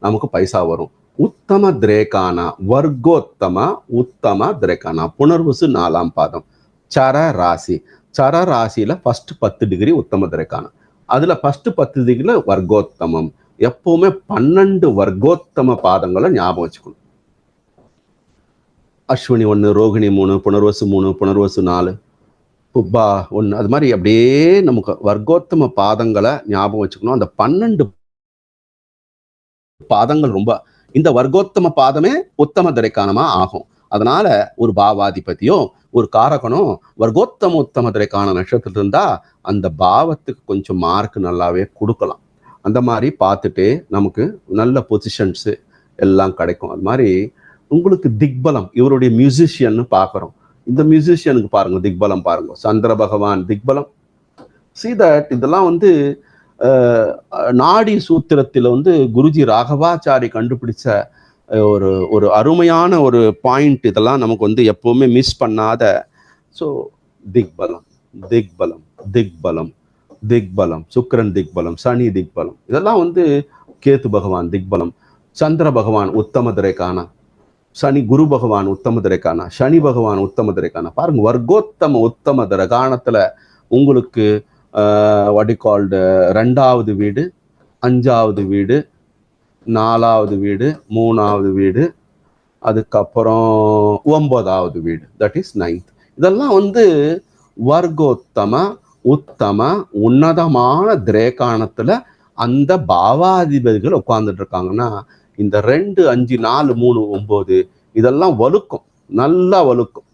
நமக்கு பைசா வரும். உத்தம திரேகானா, வர்க்கோத்தம உத்தம திரேகானா, புனர்வசு 4ஆம் பாதம், சர ராசியில ஃபர்ஸ்ட் 10 டிகிரி உத்தம திரேகானா, அதுல ஃபர்ஸ்ட் 10 டிகிரில வர்க்கோத்தமம். எப்பவுமே 12 வர்க்கோத்தம பாதங்களை ஞாபகம் வச்சுக்கணும். அஸ்வினி 1, ரோகிணி 3, புனர்வசு 3, புனர்வசு 4, புப்பா 1, அது மாதிரி அப்படியே நமக்கு வர்க்கோத்தம பாதங்களை ஞாபகம் வச்சுக்கணும். அந்த 12 பாதங்கள் ரொம்ப, இந்த வர்க்கோத்தம பாதமே உத்தம திரைக்கானமா ஆகும். அதனால ஒரு பாவாதிபதியோ ஒரு காரகனோ உத்தம திரைக்கான நட்சத்திரத்தில் இருந்தா அந்த பாவத்துக்கு கொஞ்சம் மார்க் நல்லாவே கொடுக்கலாம். அந்த மாதிரி பார்த்துட்டு நமக்கு நல்ல பொசிஷன்ஸ் எல்லாம் கிடைக்கும். அது மாதிரி உங்களுக்கு திக்பலம், இவருடைய மியூசிஷியன் பார்க்குறோம். இந்த மியூசிஷியனுக்கு பாருங்க, திக்பலம் பாருங்க, சந்திர பகவான் திக்பலம். see that இதெல்லாம் வந்து நாடி சூத்திரத்தில் வந்து குருஜி ராகவாச்சாரி கண்டுபிடிச்ச ஒரு அருமையான ஒரு பாயிண்ட். இதெல்லாம் நமக்கு வந்து எப்பவுமே மிஸ் பண்ணாத. ஸோ திக்பலம், சுக்கிரன் திக்பலம், சனி திக்பலம், இதெல்லாம் வந்து கேத்து பகவான் திக்பலம், சந்திர பகவான் உத்தம திரைக்கான, சனி குரு பகவான் உத்தம திரைக்கான, சனி பகவான் உத்தம திரைக்கான. பாருங்க, வர்க்கோத்தம உத்தம திரகாணத்துல உங்களுக்கு what you called 2வது வீடு, 5வது வீடு, 4வது வீடு, 3வது வீடு, அதுக்கப்புறம் 9வது வீடு, தட் இஸ் 9th. இதெல்லாம் வந்து வர்க்கோத்தம உத்தம உன்னதமான திரேகாணத்துல அந்த பாவாதிபதிகள் உட்கார்ந்துட்டு இருக்காங்கன்னா, இந்த 2 5 4 3 9 இதெல்லாம் வலுக்கும், நல்லா வலுக்கும்,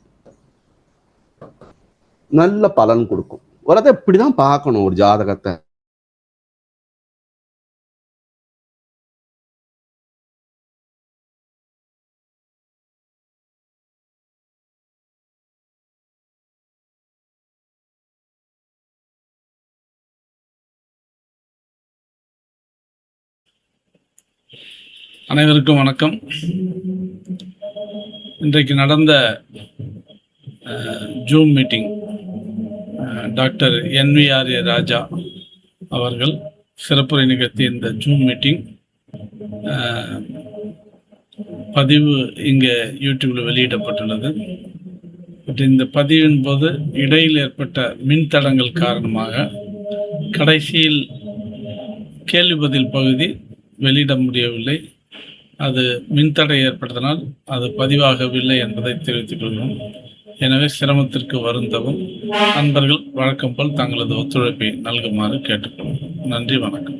நல்ல பலன் கொடுக்கும். வரதை இப்படிதான் பார்க்கணும் ஒரு ஜாதகத்தை. அனைவருக்கும் வணக்கம். இன்றைக்கு நடந்த ஜூம் மீட்டிங் டாக்டர் NVR ராஜா அவர்கள் சிறப்புரை நிகழ்த்திய இந்த ஜூம் மீட்டிங் பதிவு இங்கே யூடியூப்ல வெளியிடப்பட்டுள்ளது. இந்த பதிவின் போது இடையில் ஏற்பட்ட மின்தடங்கள் காரணமாக கடைசியில் கேள்வி பதில் பகுதி வெளியிட முடியவில்லை. அது மின்தடை ஏற்பட்டதனால் அது பதிவாகவில்லை என்பதை தெரிவித்துக் கொள்கிறோம். எனவே சிரமத்திற்கு வருந்தவும் நண்பர்கள் வழக்கம் போல் தங்களது ஒத்துழைப்பை நல்குமாறு கேட்டுக்கொள்வோம். நன்றி, வணக்கம்.